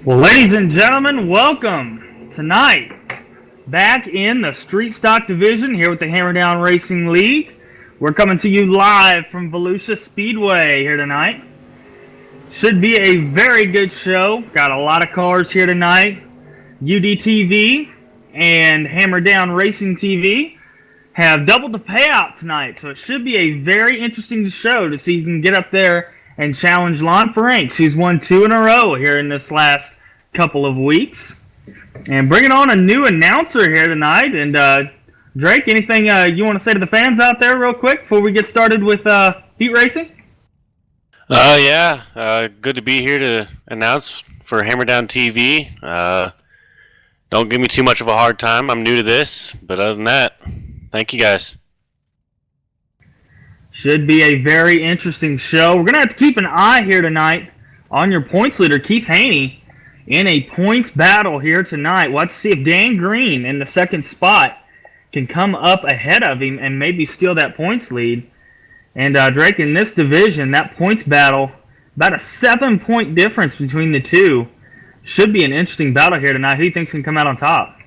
Well, ladies and gentlemen, welcome tonight back in the Street Stock Division here with the Hammer Down Racing League. We're coming to you live from Volusia Speedway here tonight. Should be a very good show. Got a lot of cars here tonight. UDTV and Hammer Down Racing TV have doubled the payout tonight, so it should be a very interesting show to see who can get up there and challenge Lon Franks, who's won 2 in a row here in this last couple of weeks. And bringing on a new announcer here tonight. And Drake, anything you want to say to the fans out there real quick before we get started with heat racing? Good to be here to announce for Hammer Down TV. Don't give me too much of a hard time. I'm new to this, but other than that, thank you guys. Should be a very interesting show. We're going to have to keep an eye here tonight on your points leader, Keith Haney, in a points battle here tonight. We'll have to see if Dan Green in the second spot can come up ahead of him and maybe steal that points lead. And Drake, in this division, that points battle, about a 7-point difference between the two. Should be an interesting battle here tonight. Who do you think can come out on top?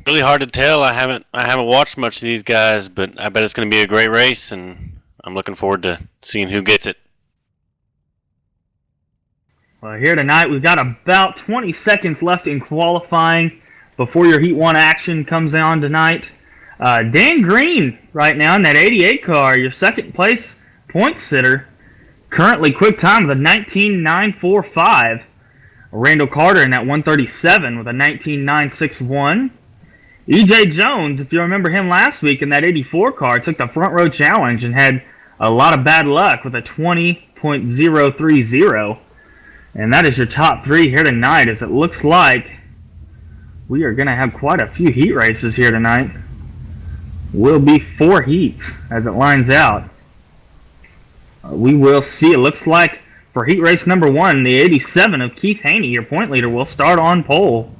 Really hard to tell. I haven't watched much of these guys, but I bet it's going to be a great race, and I'm looking forward to seeing who gets it. Well, here tonight we've got about 20 seconds left in qualifying before your Heat 1 action comes on tonight. Dan Green right now in that 88 car, your second place point sitter, currently quick time with a 19.945. Randall Carter in that 137 with a 19.961. E.J. Jones, if you remember him last week in that 84 car, took the front row challenge and had a lot of bad luck with a 20.030. And that is your top three here tonight, as it looks like we are going to have quite a few heat races here tonight. Will be 4 heats as it lines out. We will see. It looks like for heat race number 1, the 87 of Keith Haney, your point leader, will start on pole.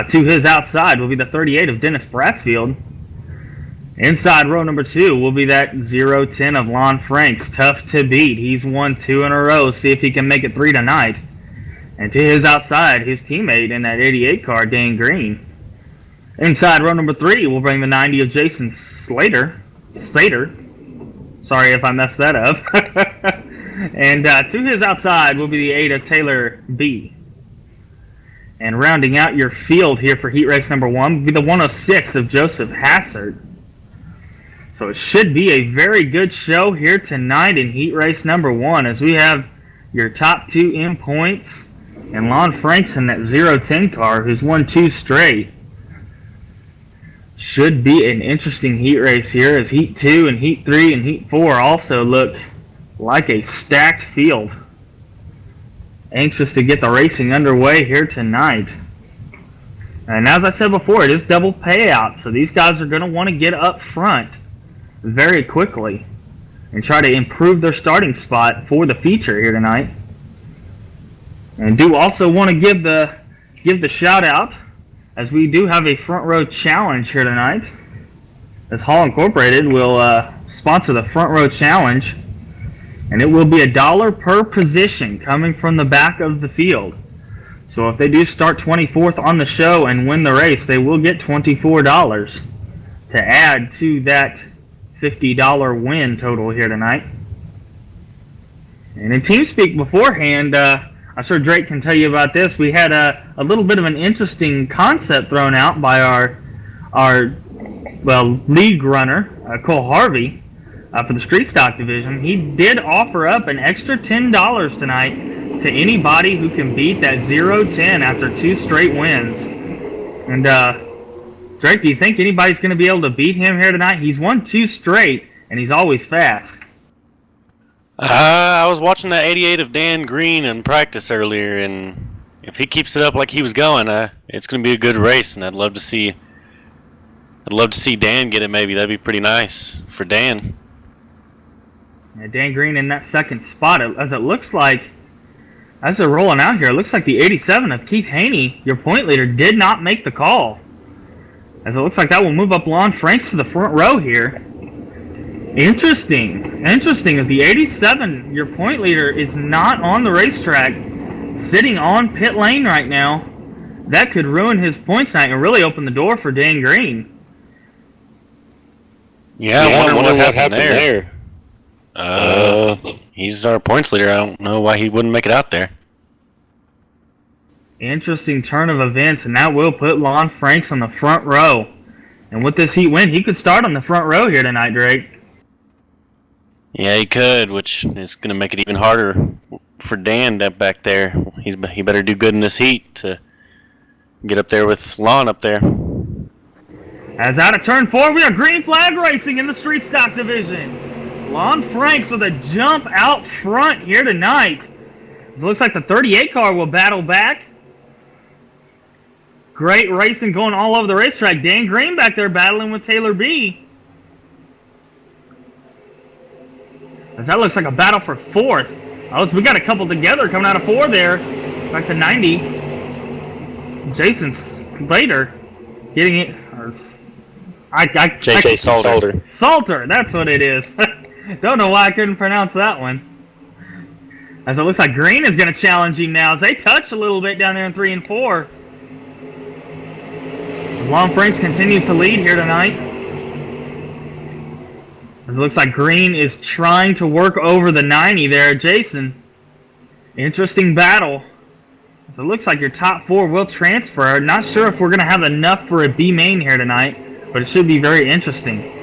To his outside will be the 38 of Dennis Bratsfield. Inside row number 2 will be that 010 of Lon Franks. Tough to beat. He's won 2 in a row. See if he can make it 3 tonight. And to his outside, his teammate in that 88 car, Dan Green. Inside row number 3 will bring the 90 of Jason Slater. Sorry if I messed that up. And to his outside will be the 8 of Taylor B. And rounding out your field here for heat race number 1 will be the 106 of Joseph Hassard. So it should be a very good show here tonight in heat race number 1, as we have your top 2 in points and Lon Franks in that 010 car, who's won 2 straight. Should be an interesting heat race here, as heat 2 and heat 3 and heat 4 also look like a stacked field. Anxious to get the racing underway here tonight. And as I said before, it is double payout, so these guys are going to want to get up front very quickly and try to improve their starting spot for the feature here tonight. And do also want to give the shout out, as we do have a front row challenge here tonight, as Hall Incorporated will sponsor the front row challenge. And it will be $1 per position coming from the back of the field. So if they do start 24th on the show and win the race, they will get $24 to add to that $50 win total here tonight. And in TeamSpeak beforehand, I'm sure Drake can tell you about this. We had a little bit of an interesting concept thrown out by our league runner, Cole Harvey, for the Street Stock Division. He did offer up an extra $10 tonight to anybody who can beat that 0-10 after 2 straight wins. And Drake, do you think anybody's going to be able to beat him here tonight? He's won 2 straight, and he's always fast. I was watching that 88 of Dan Green in practice earlier, and if he keeps it up like he was going, it's going to be a good race, and I'd love to see Dan get it. Maybe that'd be pretty nice for Dan. Yeah, Dan Green in that second spot, as it looks like, as they're rolling out here, it looks like the 87 of Keith Haney, your point leader, did not make the call. As it looks like that will move up Lon Franks to the front row here. Interesting, as the 87, your point leader, is not on the racetrack sitting on pit lane right now. That could ruin his points night and really open the door for Dan Green. Yeah, I wonder what happened there. He's our points leader. I don't know why he wouldn't make it out there. Interesting turn of events, and that will put Lon Franks on the front row. And with this heat win, he could start on the front row here tonight, Drake. Yeah, he could, which is going to make it even harder for Dan back there. He better do good in this heat to get up there with Lon up there. As out of turn 4, we are green flag racing in the street stock division. Lon Franks with a jump out front here tonight. It looks like the 38 car will battle back. Great racing going all over the racetrack. Dan Green back there battling with Taylor B. As that looks like a battle for 4th. Oh, so we got a couple together coming out of 4 there. Back to 90. Jason Slater getting it. J.K. Salter. Salter, that's what it is. Don't know why I couldn't pronounce that one. As it looks like Green is going to challenge him now as they touch a little bit down there in 3 and 4. Lon Franks continues to lead here tonight. As it looks like Green is trying to work over the 90 there, Jason. Interesting battle. As it looks like your top 4 will transfer. Not sure if we're going to have enough for a B main here tonight, but it should be very interesting.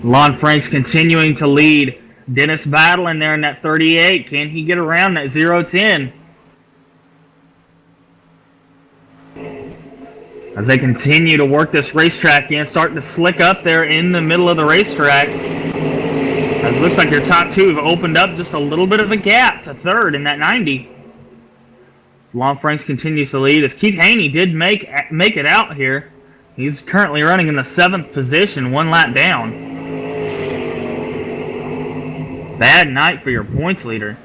Lon Franks continuing to lead. Dennis battling there in that 38. Can he get around that 0-10? As they continue to work this racetrack in, starting to slick up there in the middle of the racetrack. As it looks like your top 2 have opened up just a little bit of a gap to 3rd in that 90. Lon Franks continues to lead as Keith Haney did make it out here. He's currently running in the 7th position, 1 lap down. Bad night for your points leader.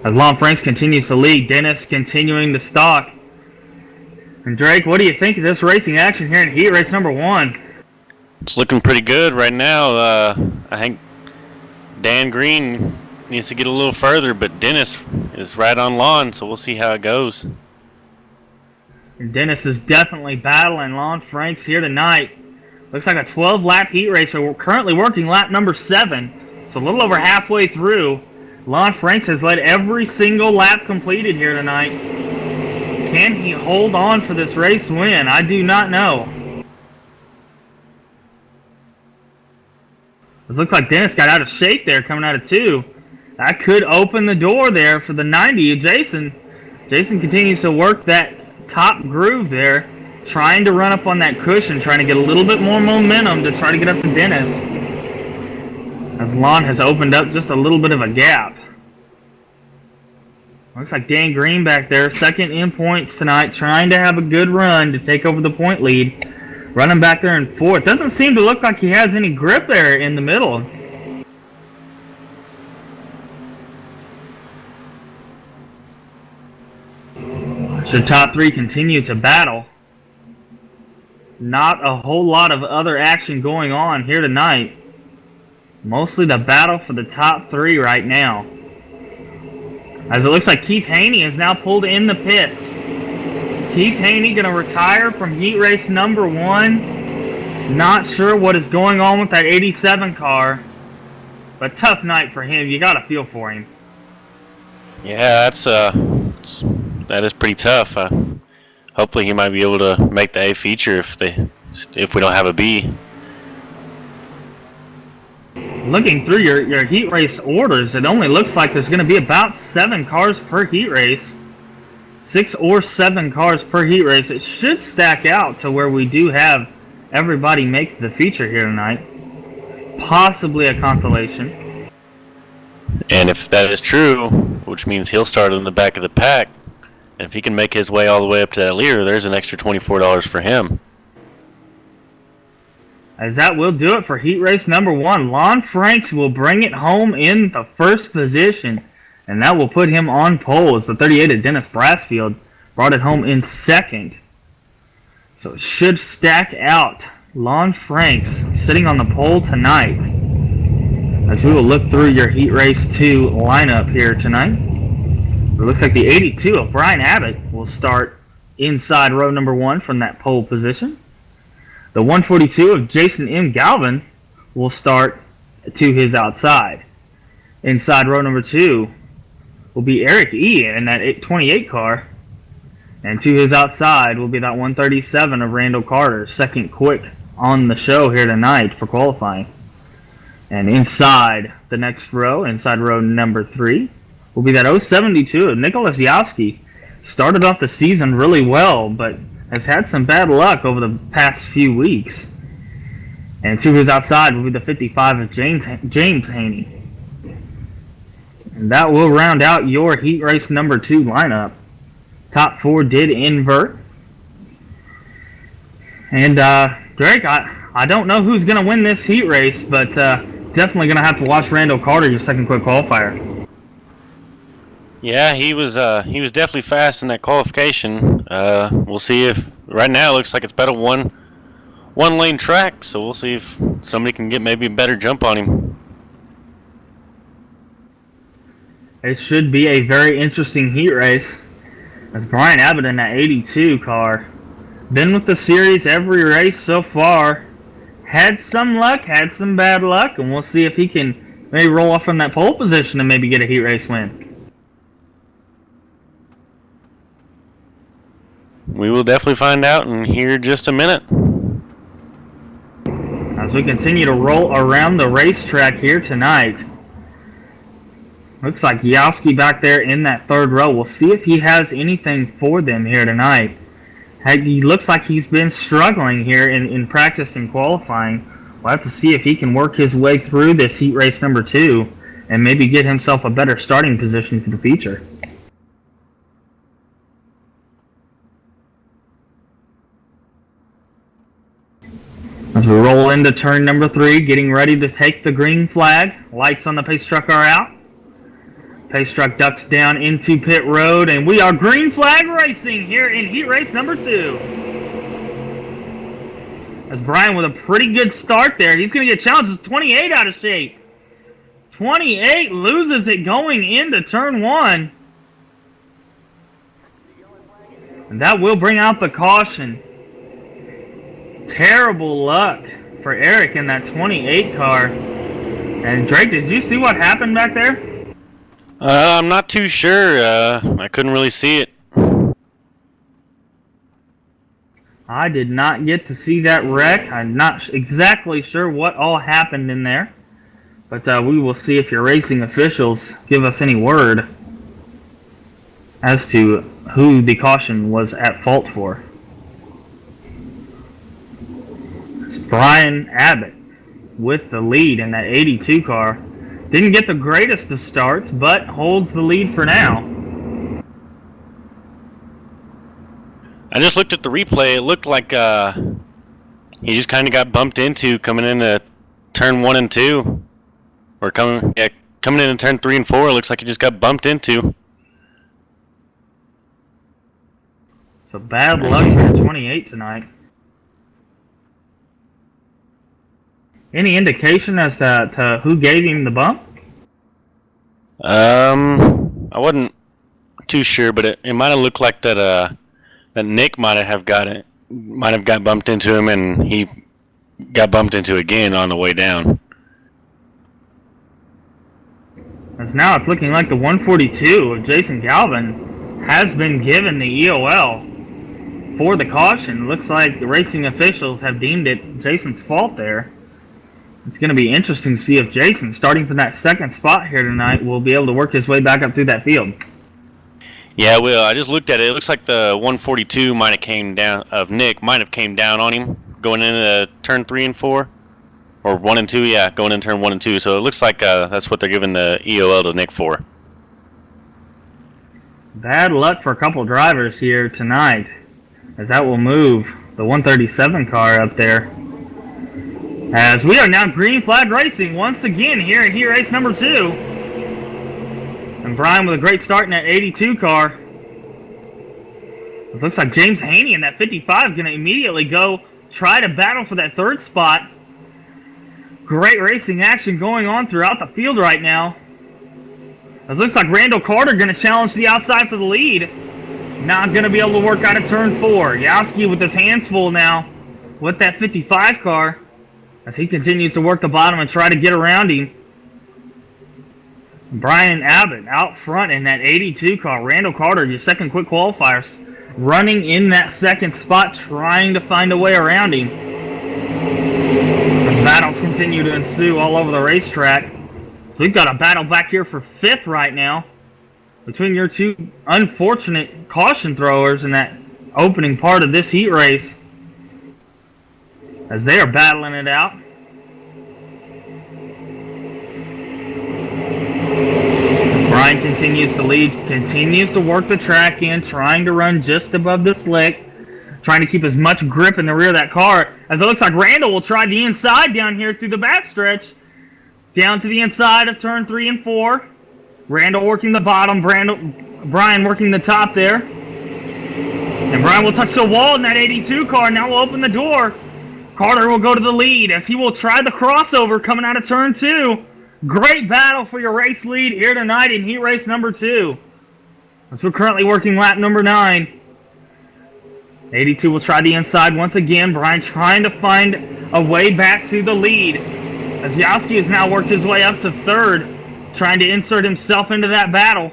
As Lon Franks continues to lead, Dennis continuing to stalk. And Drake, what do you think of this racing action here in heat race number 1? It's looking pretty good right now. I think Dan Green needs to get a little further, but Dennis is right on Lon, so we'll see how it goes. And Dennis is definitely battling Lon Franks here tonight. Looks like a 12-lap heat race. So we're currently working lap number 7. So a little over halfway through. Lon Franks has led every single lap completed here tonight. Can he hold on for this race win? I do not know. It looks like Dennis got out of shape there coming out of 2. That could open the door there for the 90 of Jason. Jason continues to work that top groove there, trying to run up on that cushion, trying to get a little bit more momentum to try to get up to Dennis. As Lon has opened up just a little bit of a gap. Looks like Dan Green back there, 2nd in points tonight, trying to have a good run to take over the point lead. Running back there in 4th. Doesn't seem to look like he has any grip there in the middle. The top 3 continue to battle. Not a whole lot of other action going on here tonight. Mostly the battle for the top 3 right now. As it looks like Keith Haney is now pulled in the pits. Keith Haney going to retire from heat race number 1. Not sure what is going on with that 87 car. But tough night for him. You got to feel for him. Yeah, that is pretty tough. Hopefully he might be able to make the A feature if we don't have a B. Looking through your heat race orders, it only looks like there's going to be about 7 cars per heat race. 6 or 7 cars per heat race. It should stack out to where we do have everybody make the feature here tonight. Possibly a consolation. And if that is true, which means he'll start in the back of the pack, and if he can make his way all the way up to that leader, there's an extra $24 for him. As that will do it for heat race number 1. Lon Franks will bring it home in the 1st position. And that will put him on pole as the 38 of Dennis Brassfield brought it home in second. So it should stack out. Lon Franks sitting on the pole tonight. As we will look through your Heat Race 2 lineup here tonight. It looks like the 82 of Brian Abbott will start inside row number 1 from that pole position. The 142 of Jason M. Galvin will start to his outside. Inside row number 2 will be Eric E. in that 28 car. And to his outside will be that 137 of Randall Carter, second quick on the show here tonight for qualifying. And inside the next row, inside row number 3, will be that 072 of Nicholas Yowski. Started off the season really well, but has had some bad luck over the past few weeks. And to his outside will be the 55 of James Haney. And that will round out your Heat Race number 2 lineup. Top 4 did invert. And Drake, I don't know who's going to win this Heat Race, but definitely going to have to watch Randall Carter, your second quick qualifier. Yeah, he was definitely fast in that qualification. We'll see if right now it looks like it's about a one lane track, so we'll see if somebody can get maybe a better jump on him. It should be a very interesting Heat Race. As Brian Abbott in that 82 car, been with the series every race so far. Had some luck, had some bad luck, and we'll see if he can maybe roll off from that pole position and maybe get a Heat Race win. We will definitely find out in here just a minute. As we continue to roll around the racetrack here tonight. Looks like Yowski back there in that third row. We'll see if he has anything for them here tonight. He looks like he's been struggling here in practice and qualifying. We'll have to see if he can work his way through this Heat Race number 2 and maybe get himself a better starting position for the feature. As we roll into turn number 3, getting ready to take the green flag. Lights on the pace truck are out. Pace truck ducks down into pit road, and we are green flag racing here in Heat Race number 2. As Brian with a pretty good start there. He's going to get challenged. It's 28 out of shape. 28 loses it going into turn 1. And that will bring out the caution. Terrible luck for Eric in that 28 car. And Drake, did you see what happened back there? I'm not too sure. I couldn't really see it. I did not get to see that wreck. I'm not exactly sure what all happened in there. But we will see if your racing officials give us any word as to who the caution was at fault for. It's Brian Abbott with the lead in that 82 car. Didn't get the greatest of starts, but holds the lead for now. I just looked at the replay. It looked like he just kind of got bumped into coming into turn 1 and 2. Or coming into turn 3 and 4. It looks like he just got bumped into. So bad luck for 28 tonight. Any indication as to who gave him the bump? I wasn't too sure, but it might have looked like that Nick might have got bumped into him, and he got bumped into again on the way down. As now it's looking like the 142 of Jason Galvin has been given the EOL for the caution. Looks like the racing officials have deemed it Jason's fault there. It's going to be interesting to see if Jason, starting from that second spot here tonight, will be able to work his way back up through that field. Yeah, well, I just looked at it. It looks like the 142 might have came down on him going into turn 3 and 4, or 1 and 2. Yeah, going into turn 1 and 2. So it looks like that's what they're giving the EOL to Nick for. Bad luck for a couple drivers here tonight, as that will move the 137 car up there. As we are now green flag racing once again here in Heat Race number 2. And And Brian with a great start in that 82 car. It looks like James Haney in that 55 going to immediately go try to battle for that third spot. Great racing action going on throughout the field right now. It looks like Randall Carter going to challenge the outside for the lead. Not going to be able to work out of turn 4. Yowski with his hands full now with that 55 car as he continues to work the bottom and try to get around him. Brian Abbott out front in that 82 car. Randall Carter, your second quick qualifier, running in that second spot, trying to find a way around him. As battles continue to ensue all over the racetrack. We've got a battle back here for 5th right now between your two unfortunate caution throwers in that opening part of this heat race as they are battling it out. Brian continues to lead, continues to work the track in, trying to run just above the slick, trying to keep as much grip in the rear of that car, as it looks like Randall will try the inside down here through the backstretch, down to the inside of turn 3 and 4. Randall working the bottom, Brian working the top there. And Brian will touch the wall in that 82 car, now will open the door. Carter will go to the lead as he will try the crossover coming out of turn 2. Great battle for your race lead here tonight in heat race number 2. As we're currently working lap number 9. 82 will try the inside once again. Brian trying to find a way back to the lead. As Yowski has now worked his way up to 3rd, trying to insert himself into that battle.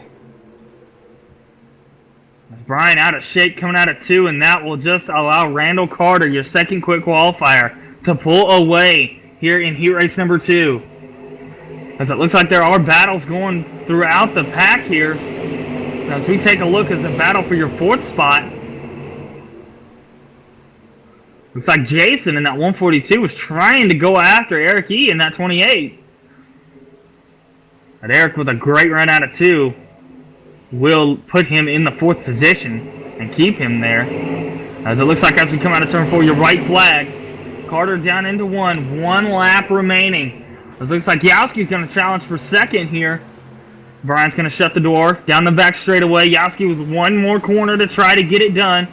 As Brian out of shape coming out of 2, and that will just allow Randall Carter, your second quick qualifier, to pull away here in heat race number 2. As it looks like there are battles going throughout the pack here. As we take a look at the battle for your 4th spot. Looks like Jason in that 142 was trying to go after Eric E in that 28. But Eric with a great run out of 2 will put him in the 4th position and keep him there. As it looks like as we come out of turn 4, your right flag. Carter down into 1 lap remaining. It looks like Yowski's going to challenge for 2nd here. Brian's going to shut the door. Down the back straightaway. Yowski with one more corner to try to get it done.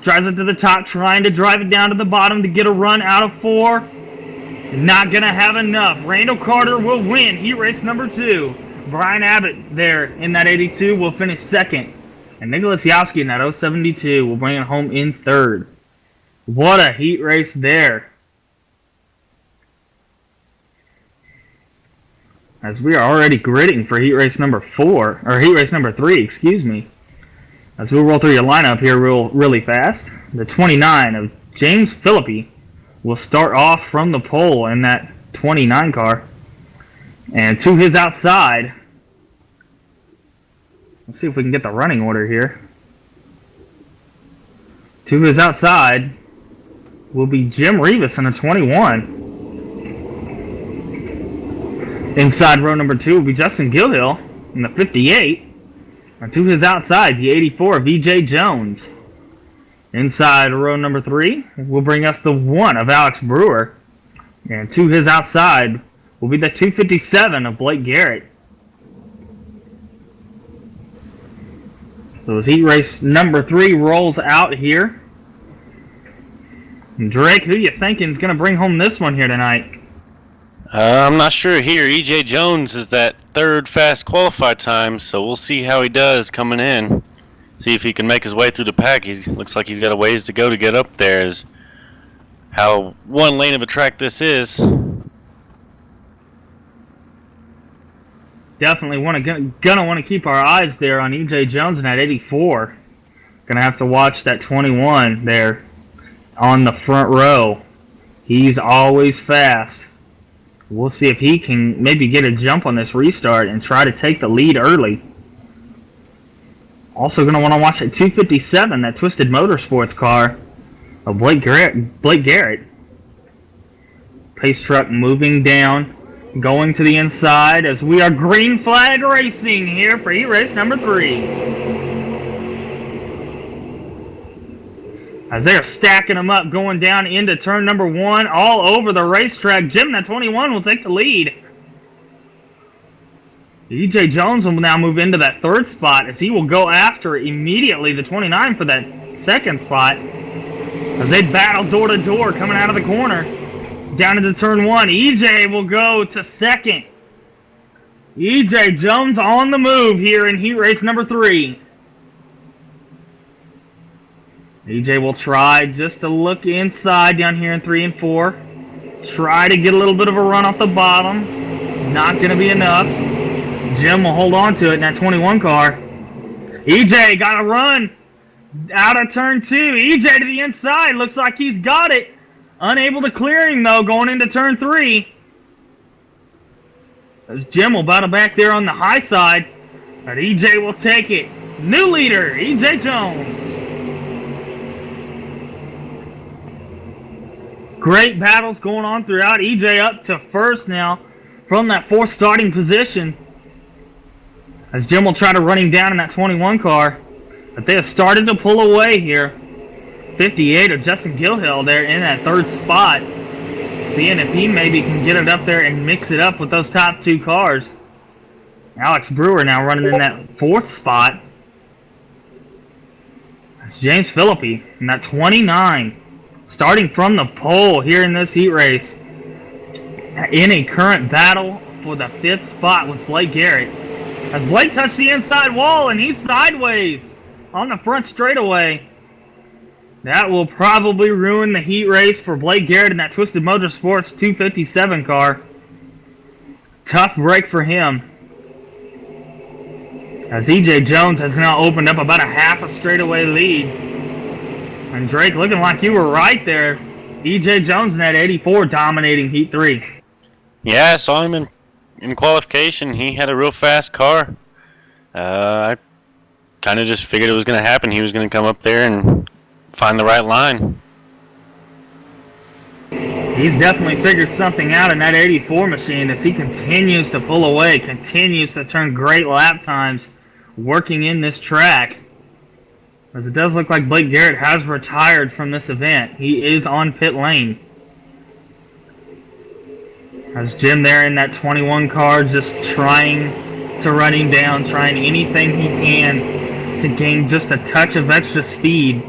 Drives it to the top, trying to drive it down to the bottom to get a run out of 4. Not going to have enough. Randall Carter will win heat race number 2. Brian Abbott there in that 82 will finish 2nd. And Nicholas Yowski in that 072 will bring it home in 3rd. What a heat race there. As we are already gridding for heat race number 4, or heat race number 3, excuse me. As we'll roll through your lineup here really fast. The 29 of James Philippi will start off from the pole in that 29 car. And to his outside, let's see if we can get the running order here. To his outside will be Jim Rivas in the 21. Inside row number 2 will be Justin Gilhill in the 58. And to his outside, the 84 of E.J. Jones. Inside row number 3 will bring us the 1 of Alex Brewer. And to his outside will be the 257 of Blake Garrett. So as heat race number 3 rolls out here. And Drake, who you thinking is going to bring home this one here tonight? I'm not sure here. E.J. Jones is that 3rd fast qualified time, so we'll see how he does coming in. See if he can make his way through the pack. He looks like he's got a ways to go to get up there. Is how one lane of a track this is. Definitely gonna want to keep our eyes there on E.J. Jones in that 84. Gonna have to watch that 21 there on the front row. He's always fast. We'll see if he can maybe get a jump on this restart and try to take the lead early. Also going to want to watch that 257, that Twisted Motorsports car of Blake Garrett. Pace truck moving down, going to the inside as we are green flag racing here for heat race number 3. As they're stacking them up, going down into turn number 1, all over the racetrack. Jim, that 21, will take the lead. E.J. Jones will now move into that third spot as he will go after immediately the 29 for that second spot. As they battle door to door coming out of the corner. Down into turn 1. E.J. will go to second. E.J. Jones on the move here in heat race number 3. E.J. will try just to look inside down here in 3 and 4. Try to get a little bit of a run off the bottom. Not going to be enough. Jim will hold on to it in that 21 car. E.J. got a run out of turn 2. E.J. to the inside. Looks like he's got it. Unable to clear him, though, going into turn 3. As Jim will battle back there on the high side. But E.J. will take it. New leader, E.J. Jones. Great battles going on throughout. E.J. up to first now from that 4th starting position. As Jim will try to run him down in that 21 car. But they have started to pull away here. 58 of Justin Gilhill there in that 3rd spot. Seeing if he maybe can get it up there and mix it up with those top 2 cars. Alex Brewer now running in that 4th spot. That's James Philippi in that 29. Starting from the pole here in this heat race. In a current battle for the 5th spot with Blake Garrett. As Blake touched the inside wall and he's sideways on the front straightaway. That will probably ruin the heat race for Blake Garrett in that Twisted Motorsports 257 car. Tough break for him. As E.J. Jones has now opened up about a half a straightaway lead. And Drake looking like you were right there. E.J. Jones in that 84 dominating heat 3. Yeah, I saw him in qualification. He had a real fast car. I kind of just figured it was going to happen. He was going to come up there and find the right line. He's definitely figured something out in that 84 machine as he continues to pull away, continues to turn great lap times working in this track. As it does look like Blake Garrett has retired from this event. He is on pit lane. As Jim there in that 21 car just trying to run him down, trying anything he can to gain just a touch of extra speed.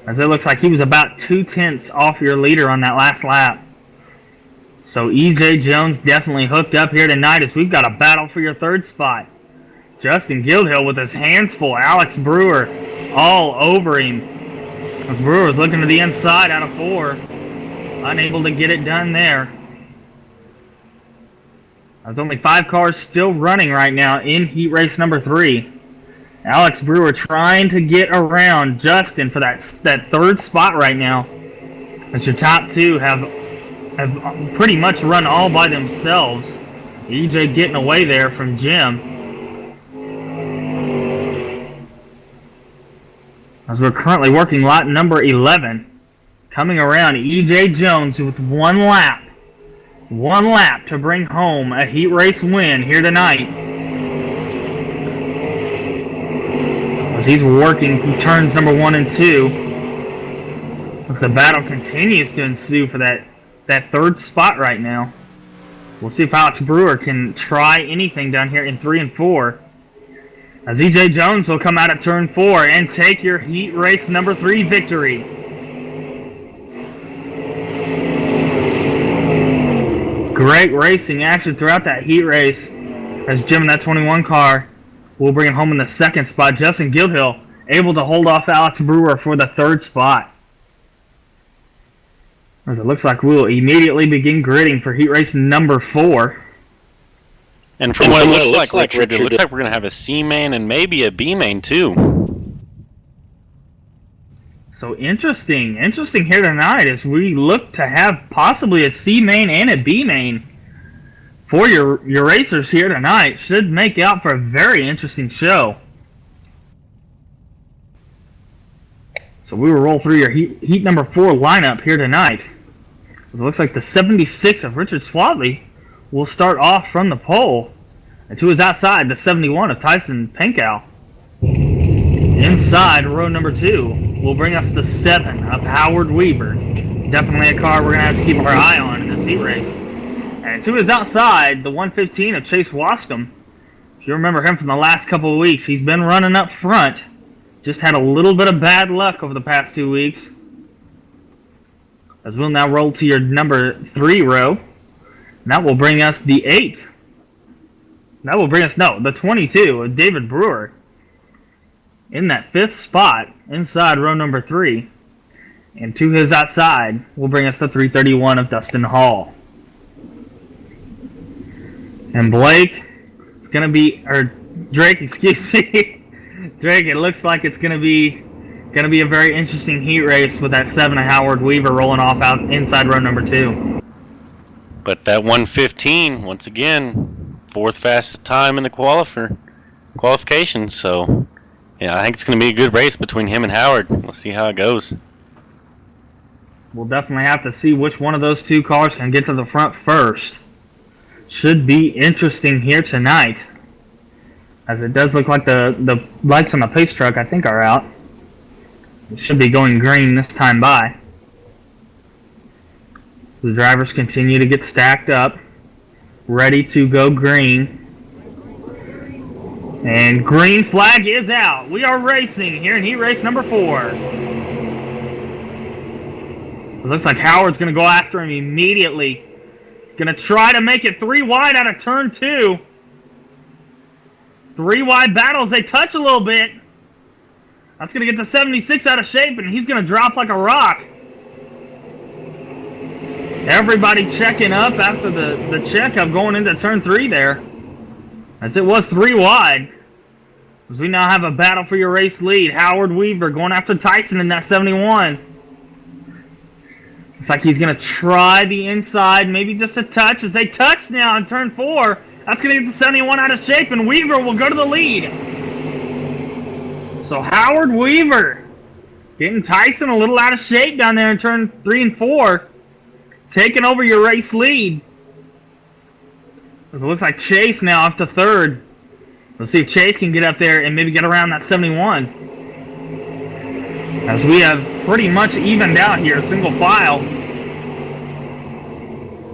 As it looks like he was about 2/10 off your leader on that last lap. So E.J. Jones definitely hooked up here tonight as we've got a battle for your 3rd spot. Justin Guildhill with his hands full. Alex Brewer all over him. As Brewer was looking to the inside out of 4. Unable to get it done there. There's only 5 cars still running right now in heat race number 3. Alex Brewer trying to get around Justin for that 3rd spot right now. As your top 2 have pretty much run all by themselves. EJ getting away there from Jim. As we're currently working lap number 11. Coming around, EJ Jones with 1 lap. 1 lap to bring home a heat race win here tonight. As he's working turns number 1 and 2. As the battle continues to ensue for that 3rd spot right now. We'll see if Alex Brewer can try anything down here in 3 and 4. As EJ Jones will come out of turn 4 and take your heat race number 3 victory. Great racing action throughout that heat race. As Jim in that 21 car will bring it home in the 2nd spot. Justin Guildhill able to hold off Alex Brewer for the 3rd spot. As it looks like we'll immediately begin gridding for heat race number 4. And from what it looks like, Richard, it looks like we're going to have a C main and maybe a B main too. So interesting here tonight as we look to have possibly a C main and a B main for your racers here tonight. Should make out for a very interesting show. So we will roll through your heat number 4 lineup here tonight. It looks like the 76 of Richard Swadley will start off from the pole. And to his outside, the 71 of Tyson Penkow. Inside row number 2 will bring us the 7 of Howard Weaver. Definitely a car we're going to have to keep our eye on in this heat race. And to his outside, the 115 of Chase Wascom. If you remember him from the last couple of weeks, he's been running up front. Just had a little bit of bad luck over the past 2 weeks. As we'll now roll to your number 3 row. And that will bring us the 8. That will bring us, the 22 of David Brewer. In that 5th spot, inside row number 3. And to his outside will bring us the 331 of Dustin Hall. And Blake, it's going to be, or Drake, excuse me. Drake, it looks like it's going to be a very interesting heat race with that 7 of Howard Weaver rolling off out inside row number 2. But that 115, once again, 4th fastest time in the qualification. So, yeah, I think it's going to be a good race between him and Howard. We'll see how it goes. We'll definitely have to see which one of those 2 cars can get to the front first. Should be interesting here tonight, as it does look like the lights on the pace truck, I think, are out. It should be going green this time by. The drivers continue to get stacked up, ready to go green. And green flag is out. We are racing here in heat race number 4. It looks like Howard's going to go after him immediately. Going to try to make it 3 wide out of turn 2. 3 wide battles. They touch a little bit. That's going to get the 76 out of shape, and he's going to drop like a rock. Everybody checking up after the checkup going into turn 3 there. As it was 3 wide. As we now have a battle for your race lead. Howard Weaver going after Tyson in that 71. Looks like he's going to try the inside, maybe just a touch. As they touch now in turn 4, that's going to get the 71 out of shape, and Weaver will go to the lead. So Howard Weaver getting Tyson a little out of shape down there in turn 3 and 4, taking over your race lead. As it looks like Chase now up to 3rd. We'll see if Chase can get up there and maybe get around that 71. As we have pretty much evened out here, single file.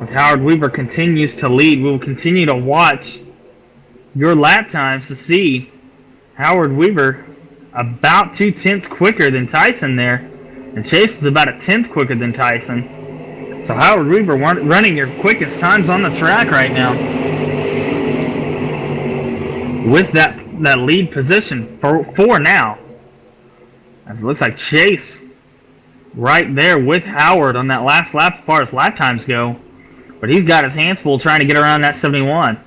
As Howard Weaver continues to lead, we will continue to watch your lap times to see Howard Weaver about 2/10 quicker than Tyson there. And Chase is about 1/10 quicker than Tyson. So Howard Weaver running your quickest times on the track right now. With that lead position for now. As it looks like Chase right there with Howard on that last lap as far as lap times go. But he's got his hands full trying to get around that 71.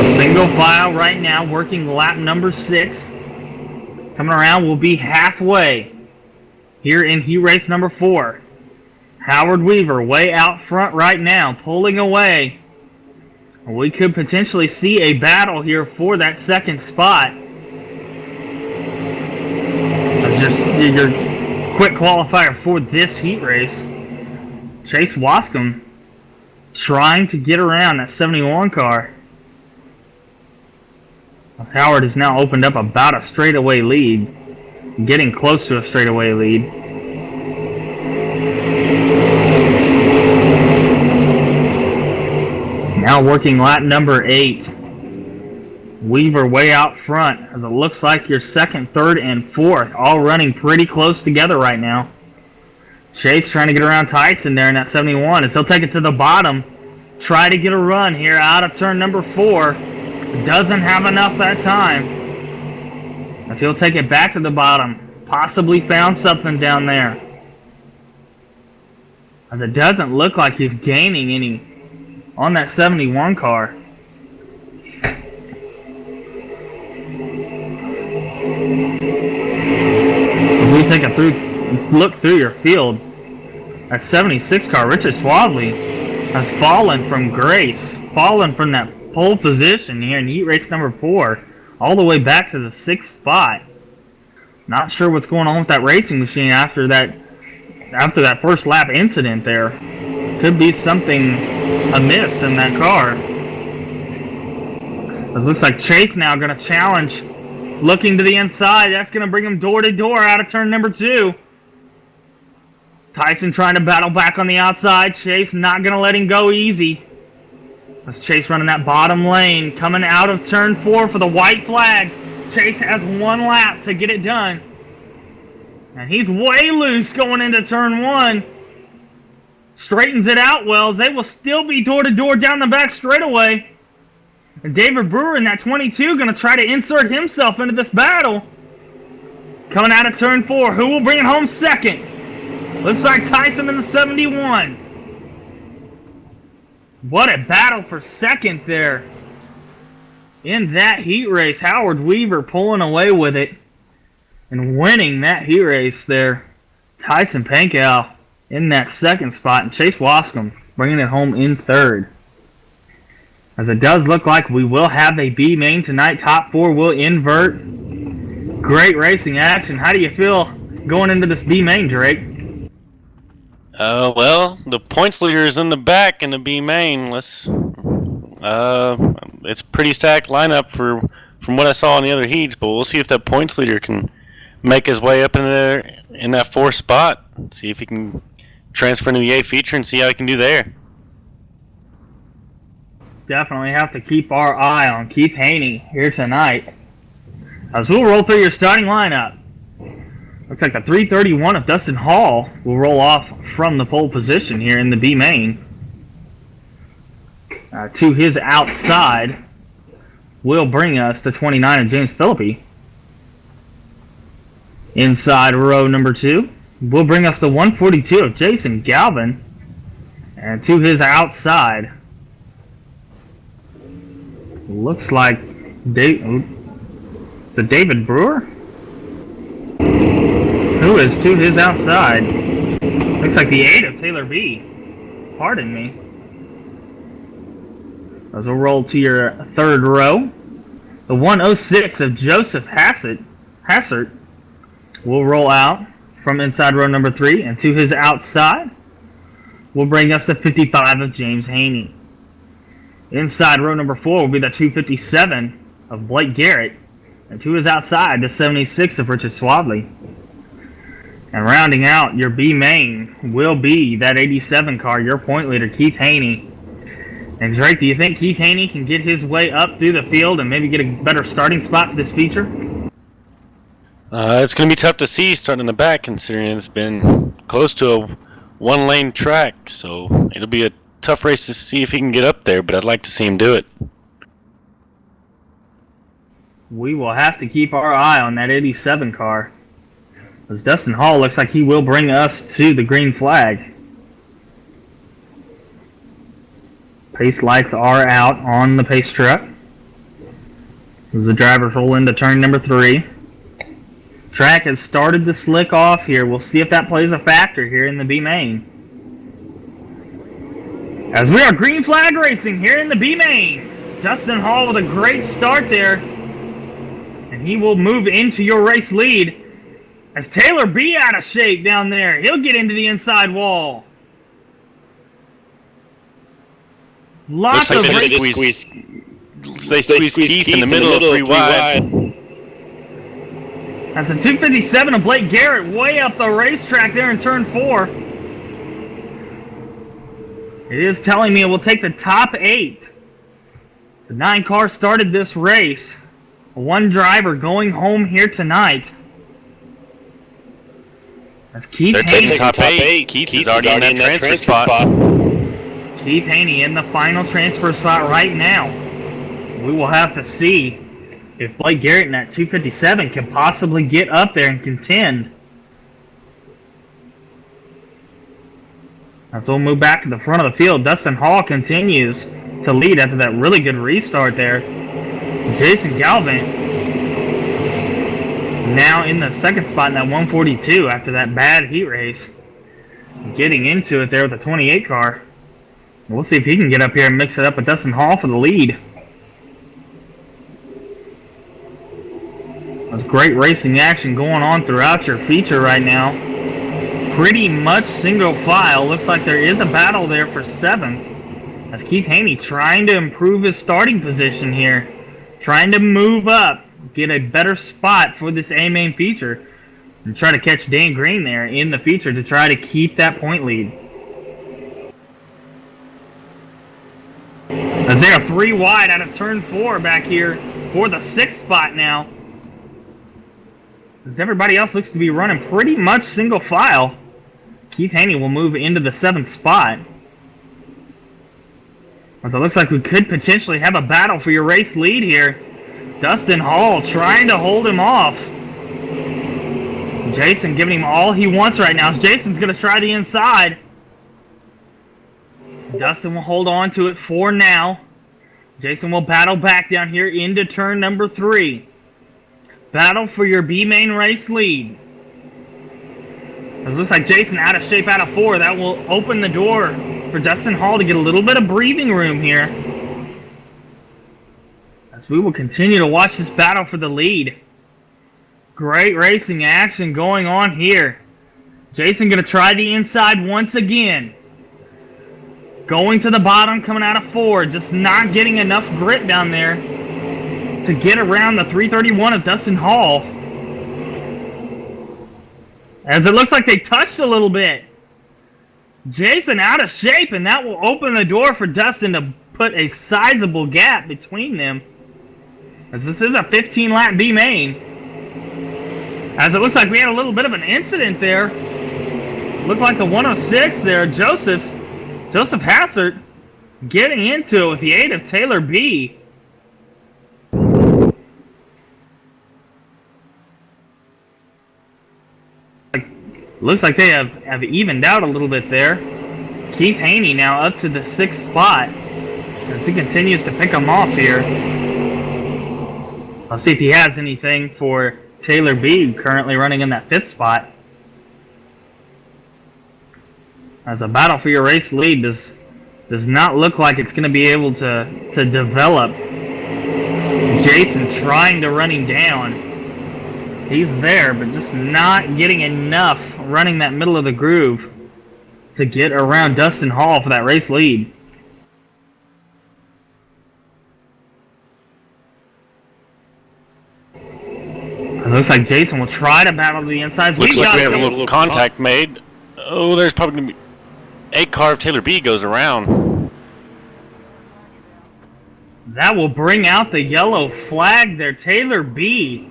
A single file right now working lap number 6. Coming around will be halfway here in heat race number 4. Howard Weaver way out front right now, pulling away. We could potentially see a battle here for that 2nd spot. That's just your quick qualifier for this heat race. Chase Wascom trying to get around that 71 car. As Howard has now opened up about a straightaway lead. Getting close to a straightaway lead. Now working lap number 8. Weaver way out front, as it looks like your 2nd, 3rd, and 4th all running pretty close together right now. Chase trying to get around Tyson there in that 71 as he'll take it to the bottom. Try to get a run here out of turn number 4. Doesn't have enough that time. As he'll take it back to the bottom. Possibly found something down there. As it doesn't look like he's gaining any on that 71 car. As we take a look through your field, that 76 car, Richard Swadley, has fallen from grace, fallen from that pole position here in heat race number 4, all the way back to the 6th spot. Not sure what's going on with that racing machine after that first lap incident there. Could be something amiss in that car. It looks like Chase now going to challenge, looking to the inside. That's going to bring him door to door out of turn number 2. Tyson trying to battle back on the outside. Chase not going to let him go easy. As Chase running that bottom lane, coming out of turn 4 for the white flag. Chase has one lap to get it done. And he's way loose going into turn 1. Straightens it out well, as they will still be door-to-door down the back straightaway. And David Brewer in that 22 going to try to insert himself into this battle. Coming out of turn 4, who will bring it home second? Looks like Tyson in the 71. What a battle for second there. In that heat race, Howard Weaver pulling away with it and winning that heat race there. Tyson Pankow in that second spot, and Chase Wascom bringing it home in third. As it does look like we will have a B main tonight. Top 4 will invert. Great racing action. How do you feel going into this B main, Drake? Well, the points leader is in the back in the B main. It's pretty stacked lineup from what I saw in the other heats, but we'll see if that points leader can make his way up in there in that 4th spot. See if he can transfer into the A feature and see how he can do there. Definitely have to keep our eye on Keith Haney here tonight. As we'll roll through your starting lineup. Looks like the 331 of Dustin Hall will roll off from the pole position here in the B main. To his outside will bring us the 29 of James Philippi. Inside row number 2 will bring us the 142 of Jason Galvin. And to his outside, looks like the David Brewer, who is to his outside. Looks like the 8 of Taylor B. Pardon me. As we'll roll to your 3rd row, the 106 of Joseph Hassert will roll out from inside row number 3, and to his outside will bring us the 55 of James Haney. Inside row number 4 will be the 257 of Blake Garrett, and to his outside the 76 of Richard Swadley. And rounding out your B main will be that 87 car, your point leader, Keith Haney. And Drake, do you think Keith Haney can get his way up through the field and maybe get a better starting spot for this feature? It's going to be tough to see starting in the back, considering it's been close to a one-lane track. So it'll be a tough race to see if he can get up there, but I'd like to see him do it. We will have to keep our eye on that 87 car, as Dustin Hall looks like he will bring us to the green flag. Pace lights are out on the pace truck as the drivers roll into turn number 3. Track has started to slick off here. We'll see if that plays a factor here in the B main. As we are green flag racing here in the B main. Dustin Hall with a great start there. And he will move into your race lead. As Taylor B out of shape down there. He'll get into the inside wall. Lots of they squeeze Keith in the middle of 3 wide. That's a 257 of Blake Garrett way up the racetrack there in turn 4. It is telling me it will take the top 8. The 9 car started this race. 1 driver going home here tonight. As Keith Haney, top 8. Keith is already in that transfer spot. Keith Haney in the final transfer spot right now. We will have to see if Blake Garrett in that 257 can possibly get up there and contend. As we'll move back to the front of the field, Dustin Hall continues to lead after that really good restart there. Jason Galvin now in the second spot in that 142 after that bad heat race. Getting into it there with the 28 car. We'll see if he can get up here and mix it up with Dustin Hall for the lead. There's great racing action going on throughout your feature right now. Pretty much single file. Looks like there is a battle there for 7th. As Keith Haney trying to improve his starting position here. Trying to move up. Get a better spot for this A-main feature. And try to catch Dan Green there in the feature to try to keep that point lead. As they are 3 wide out of turn 4 back here for the 6th spot now. As everybody else looks to be running pretty much single file. Keith Haney will move into the 7th spot. As it looks like we could potentially have a battle for your race lead here. Dustin Hall trying to hold him off. Jason giving him all he wants right now. Jason's going to try the inside. Dustin will hold on to it for now. Jason will battle back down here into turn number 3. Battle for your B main race lead. It looks like Jason out of shape out of 4. That will open the door for Dustin Hall to get a little bit of breathing room here. As we will continue to watch this battle for the lead. Great racing action going on here. Jason going to try the inside once again. Going to the bottom, coming out of 4. Just not getting enough grip down there to get around the 331 of Dustin Hall. As it looks like they touched a little bit. Jason out of shape, and that will open the door for Dustin to put a sizable gap between them. As this is a 15-lap B main. As it looks like we had a little bit of an incident there. Looked like the 106 there, Joseph Hassert getting into it with the aid of Taylor B. Looks like they have evened out a little bit there. Keith Haney now up to the 6th spot as he continues to pick them off here. I'll see if he has anything for Taylor B, currently running in that 5th spot. As a battle for your race lead does not look like it's going to be able to develop. Jason trying to run him down. He's there, but just not getting enough running that middle of the groove to get around Dustin Hall for that race lead. It looks like Jason will try to battle the insides. Looks like we have a little contact made. Oh, there's probably going to be 8 car of Taylor B goes around. That will bring out the yellow flag there. Taylor B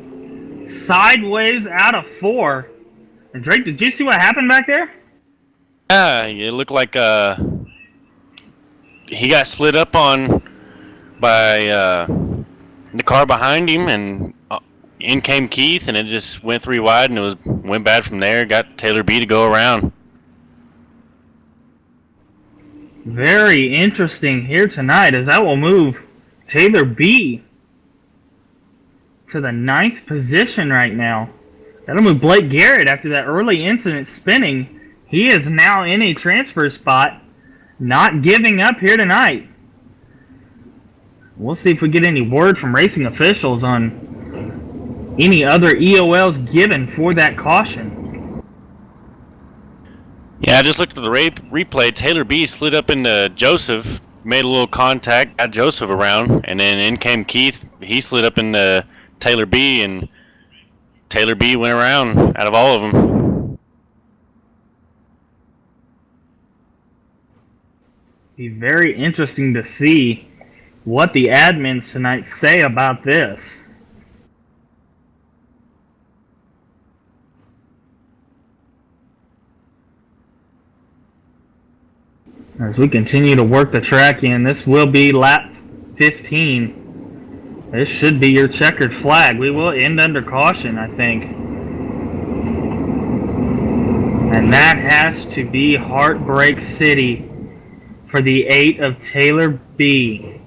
sideways out of 4. And Drake, did you see what happened back there? Yeah, it looked like he got slid up on by the car behind him, and in came Keith, and it just went 3 wide, and it went bad from there. Got Taylor B to go around. Very interesting here tonight, as that will move Taylor B to the 9th position right now. That'll move Blake Garrett after that early incident spinning. He is now in a transfer spot, not giving up here tonight. We'll see if we get any word from racing officials on any other EOLs given for that caution. Yeah, I just looked at the replay. Taylor B slid up into Joseph, made a little contact, got Joseph around, and then in came Keith. He slid up into Taylor B, and Taylor B went around out of all of them. Be very interesting to see what the admins tonight say about this. As we continue to work the track in, this will be lap 15. This should be your checkered flag. We will end under caution, I think. And that has to be Heartbreak City for the 8 of Taylor B.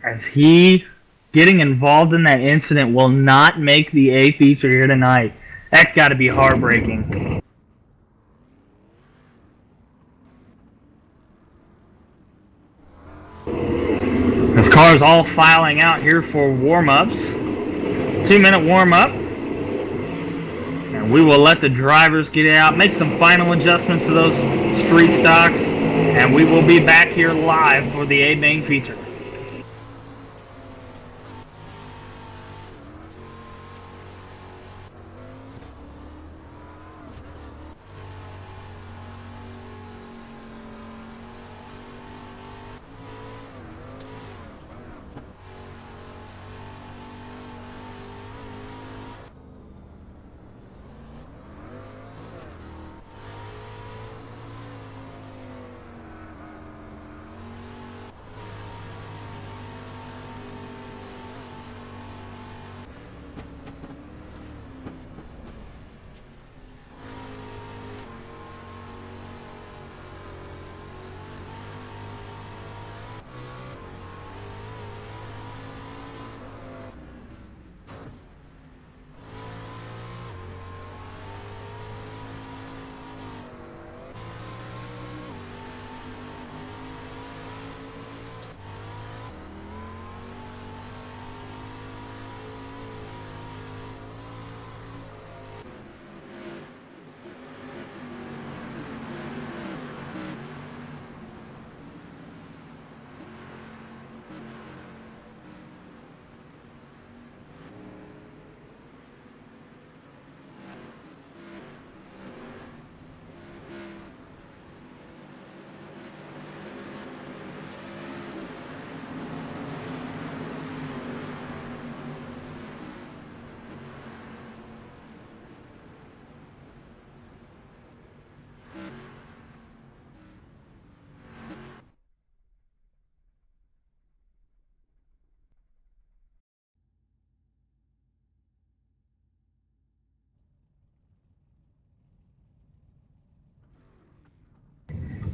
As he getting involved in that incident will not make the A feature here tonight. That's got to be heartbreaking. This car is all filing out here for warm-ups. 2-minute warm-up. And we will let the drivers get out, make some final adjustments to those street stocks, and we will be back here live for the A main feature.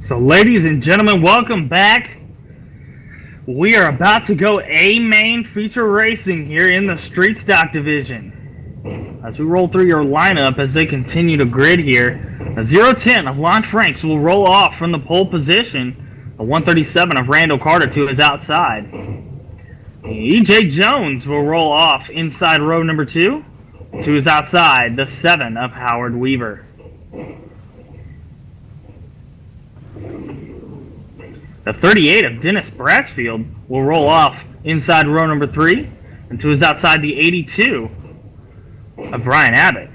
So, ladies and gentlemen, welcome back. We are about to go A-Main feature racing here in the Street Stock division. As we roll through your lineup as they continue to grid here, a 0-10 of Lon Franks will roll off from the pole position. A 137 of Randall Carter to his outside. E.J. Jones will roll off inside row number 2 to his outside, the 7 of Howard Weaver. The 38 of Dennis Brassfield will roll off inside row number 3 and to his outside, the 82 of Brian Abbott.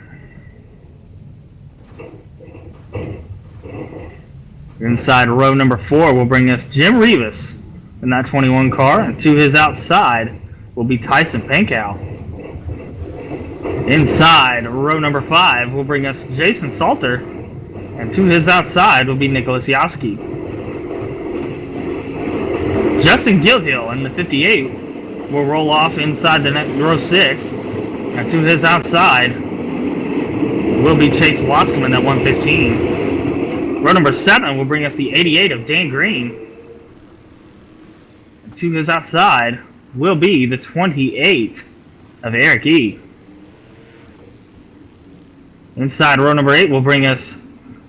Inside row number 4 will bring us Jim Rivas in that 21 car, and to his outside will be Tyson Pankow. Inside row number 5 will bring us Jason Salter, and to his outside will be Nicholas Yoski. Justin Guildhill in the 58 will roll off inside the row 6, and to his outside will be Chase Wascom at 115. Row number 7 will bring us the 88 of Dan Green, and to his outside will be the 28 of Eric E. Inside row number 8 will bring us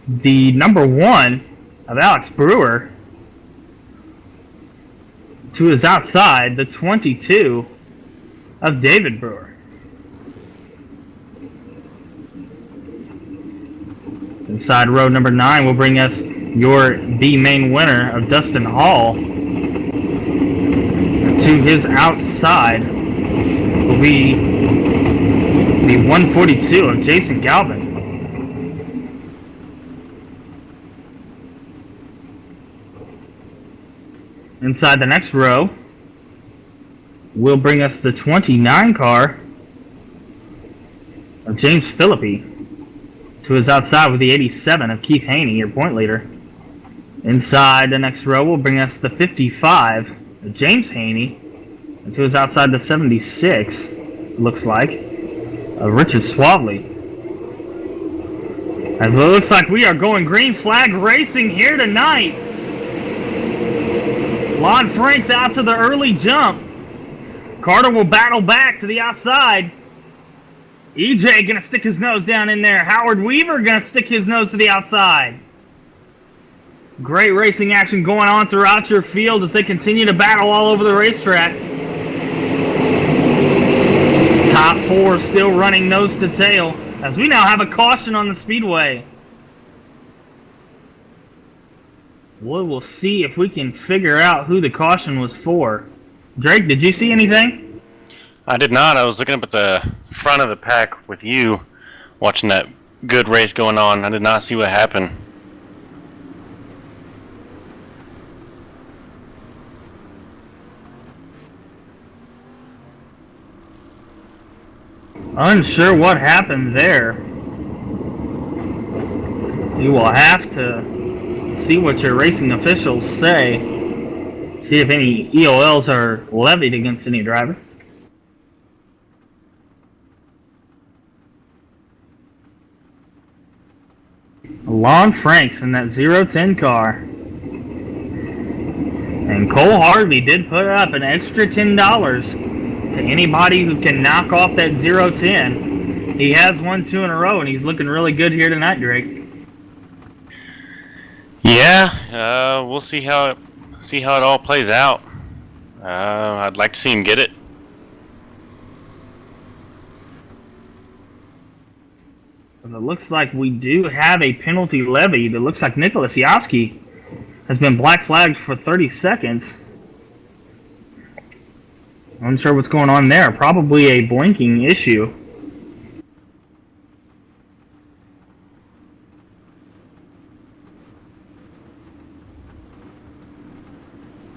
the number 1 of Alex Brewer. To his outside, the 22 of David Brewer. Inside row number 9 will bring us your B-Main winner of Dustin Hall. To his outside will be the 142 of Jason Galvin. Inside the next row will bring us the 29 car of James Philippi. To his outside with the 87 of Keith Haney, your point leader. Inside the next row will bring us the 55 of James Haney. And to his outside the 76, looks like, of Richard Swavely. As it looks like we are going green flag racing here tonight. Lon Franks out to the early jump. Carter will battle back to the outside. EJ gonna stick his nose down in there. Howard Weaver gonna stick his nose to the outside. Great racing action going on throughout your field as they continue to battle all over the racetrack. Top 4 still running nose to tail as we now have a caution on the speedway. We'll see if we can figure out who the caution was for. Drake, did you see anything? I did not. I was looking up at the front of the pack with you, watching that good race going on. I did not see what happened. Unsure what happened there. You will have to see what your racing officials say. See if any EOLs are levied against any driver. Lon Franks in that 0-10 car. And Cole Harvey did put up an extra $10 to anybody who can knock off that 0-10. He has won 2 in a row, and he's looking really good here tonight, Drake. Yeah, we'll see how it all plays out. I'd like to see him get it. It looks like we do have a penalty levied. It looks like Nicholas Yoski has been black flagged for 30 seconds. I'm unsure what's going on there. Probably a blinking issue.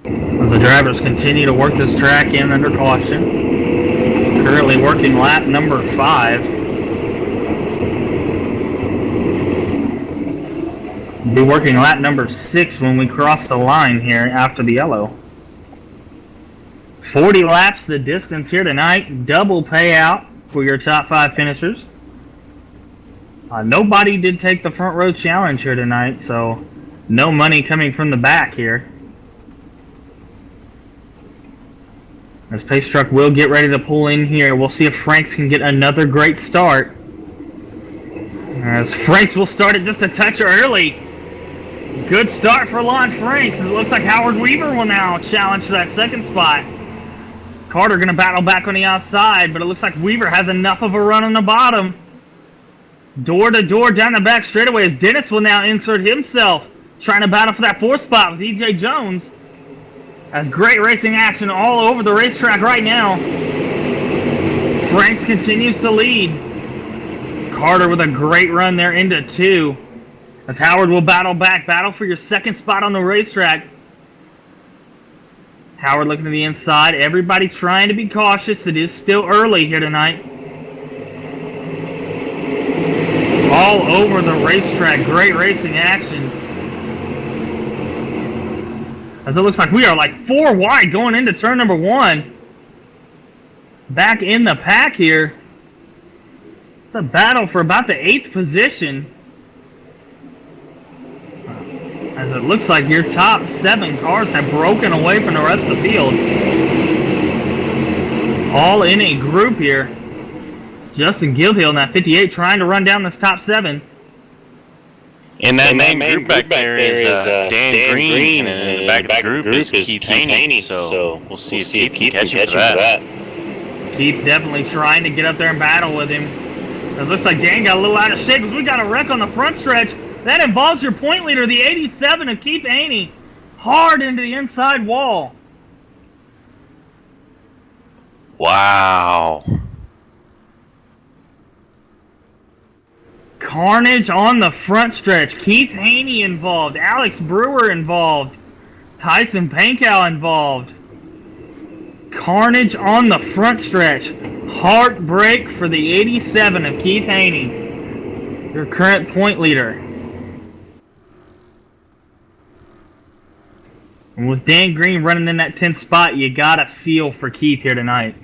As the drivers continue to work this track in under caution. Currently working lap number 5. We'll be working lap number 6 when we cross the line here after the yellow. 40 laps the distance here tonight. Double payout for your top 5 finishers. Nobody did take the front row challenge here tonight, so No money coming from the back here. As Pace Truck will get ready to pull in here. We'll see if Franks can get another great start. As Franks will start it just a touch early. Good start for Lon Franks. It looks like Howard Weaver will now challenge for that second spot. Carter going to battle back on the outside, but it looks like Weaver has enough of a run on the bottom. Door to door down the back straightaway as Dennis will now insert himself, trying to battle for that fourth spot with E.J. Jones. That's great racing action all over the racetrack right now. Franks continues to lead. Carter with a great run there into 2. As Howard will battle back, battle for your second spot on the racetrack. Howard looking to the inside. Everybody trying to be cautious. It is still early here tonight. All over the racetrack. Great racing action. As it looks like we are like 4 wide going into turn number 1. Back in the pack here. It's a battle for about the 8th position. As it looks like your top 7 cars have broken away from the rest of the field. All in a group here. Justin Guildhill in that 58 trying to run down this top 7. In that main group back there is Dan Green, and in the back of the group is Keith Haney. So we'll see if Keith can catch him for that. Keith definitely trying to get up there and battle with him. It looks like Dan got a little out of shape as we got a wreck on the front stretch. That involves your point leader, the 87 of Keith Haney, hard into the inside wall. Wow. Carnage on the front stretch. Keith Haney involved. Alex Brewer involved. Tyson Pankow involved. Carnage on the front stretch. Heartbreak for the 87 of Keith Haney, your current point leader. And with Dan Green running in that 10th spot, you got to feel for Keith here tonight.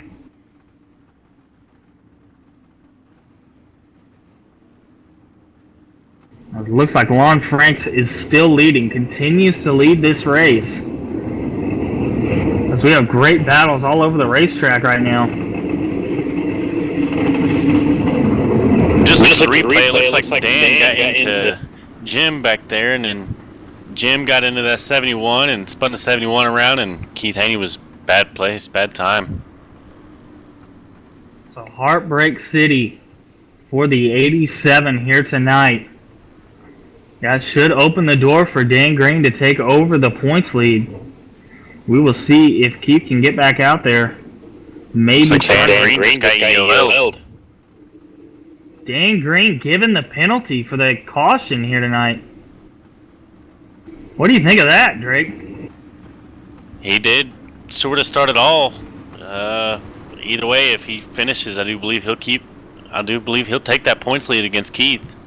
It looks like Lon Franks is still leading, continues to lead this race. As we have great battles all over the racetrack right now. Just the replay, it looks like Dan got into Jim back there, and then Jim got into that 71 and spun the 71 around, and Keith Haney was bad place, bad time. So Heartbreak City for the 87 here tonight. That should open the door for Dan Green to take over the points lead. We will see if Keith can get back out there. Maybe Dan Green got yelled. Dan Green given the penalty for the caution here tonight. What do you think of that, Drake? He did sort of start it all. Either way, if he finishes, I do believe he'll take that points lead against Keith.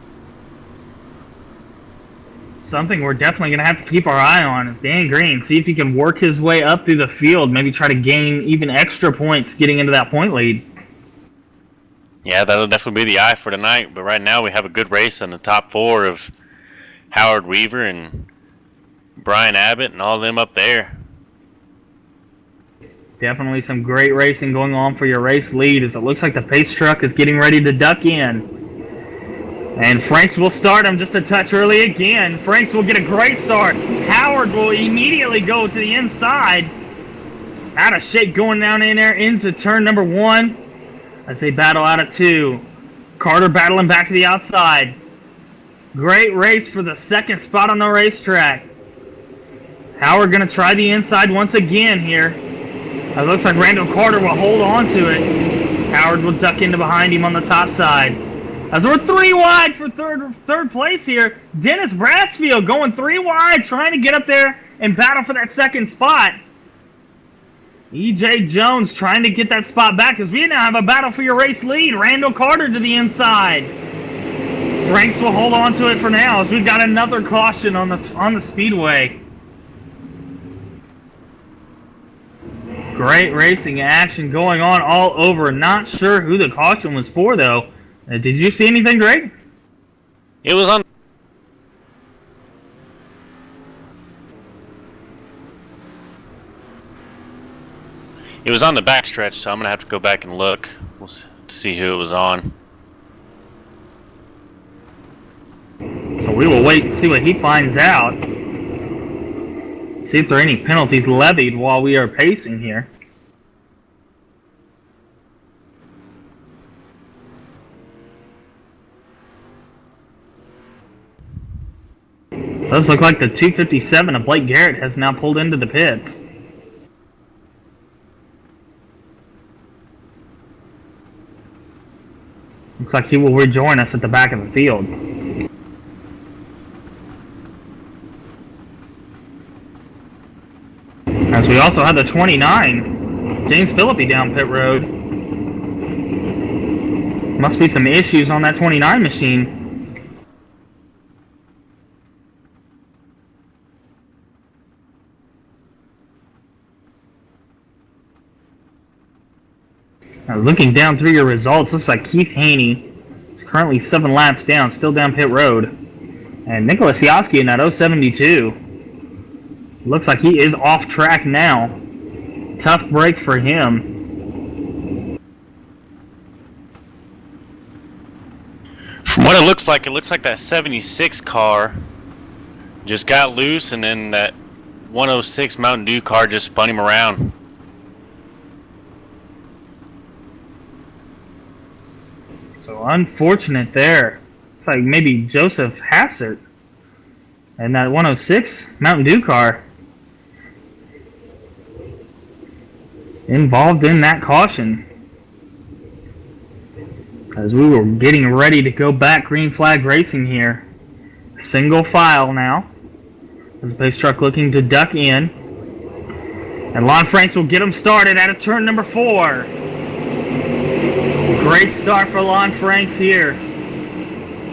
Something we're definitely going to have to keep our eye on is Dan Green. See if he can work his way up through the field. Maybe try to gain even extra points getting into that point lead. Yeah, that'll definitely be the eye for tonight. But right now we have a good race in the top 4 of Howard Weaver and Brian Abbott and all of them up there. Definitely some great racing going on for your race lead as it looks like the pace truck is getting ready to duck in. And Franks will start him just a touch early again. Franks will get a great start. Howard will immediately go to the inside. Out of shape going down in there into turn number 1. As they battle out of 2. Carter battling back to the outside. Great race for the second spot on the racetrack. Howard going to try the inside once again here. It looks like Randall Carter will hold on to it. Howard will duck into behind him on the top side. As we're 3 wide for third place here, Dennis Brassfield going 3 wide, trying to get up there and battle for that second spot. E.J. Jones trying to get that spot back as we now have a battle for your race lead. Randall Carter to the inside. Franks will hold on to it for now as we've got another caution on the speedway. Great racing action going on all over. Not sure who the caution was for though. Did you see anything, Greg? It was on. It was on the backstretch, so I'm gonna have to go back and look. We'll see who it was on. So we will wait and see what he finds out. See if there are any penalties levied while we are pacing here. Does look like the 257 of Blake Garrett has now pulled into the pits. Looks like he will rejoin us at the back of the field. As we also have the 29, James Philippi down pit road. Must be some issues on that 29 machine. Now looking down through your results, looks like Keith Haney is currently 7 laps down, still down pit road. And Nicholas Yoski in that 072. Looks like he is off track now. Tough break for him. From what it looks like that 76 car just got loose, and then that 106 Mountain Dew car just spun him around. So unfortunate there. It's like maybe Joseph Hassert and that 106 Mountain Dew car involved in that caution. As we were getting ready to go back green flag racing here. Single file now. As the pace truck looking to duck in. And Lon Franks will get him started out of turn number 4. Great start for Lon Franks here.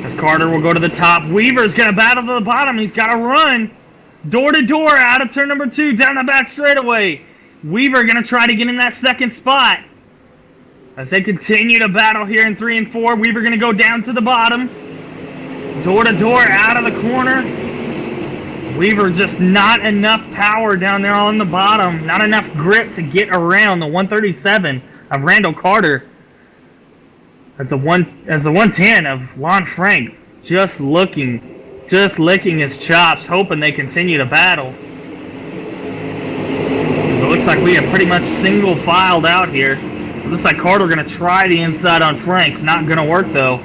As Carter will go to the top. Weaver's going to battle to the bottom. He's got to run. Door to door out of turn number 2. Down the back straightaway. Weaver going to try to get in that second spot. As they continue to battle here in 3 and 4. Weaver going to go down to the bottom. Door to door out of the corner. Weaver just not enough power down there on the bottom. Not enough grip to get around the 137 of Randall Carter. As the 110 of Lon Frank just licking his chops, hoping they continue to battle. It looks like we have pretty much single filed out here. It looks like Carter going to try the inside on Franks. Not going to work though.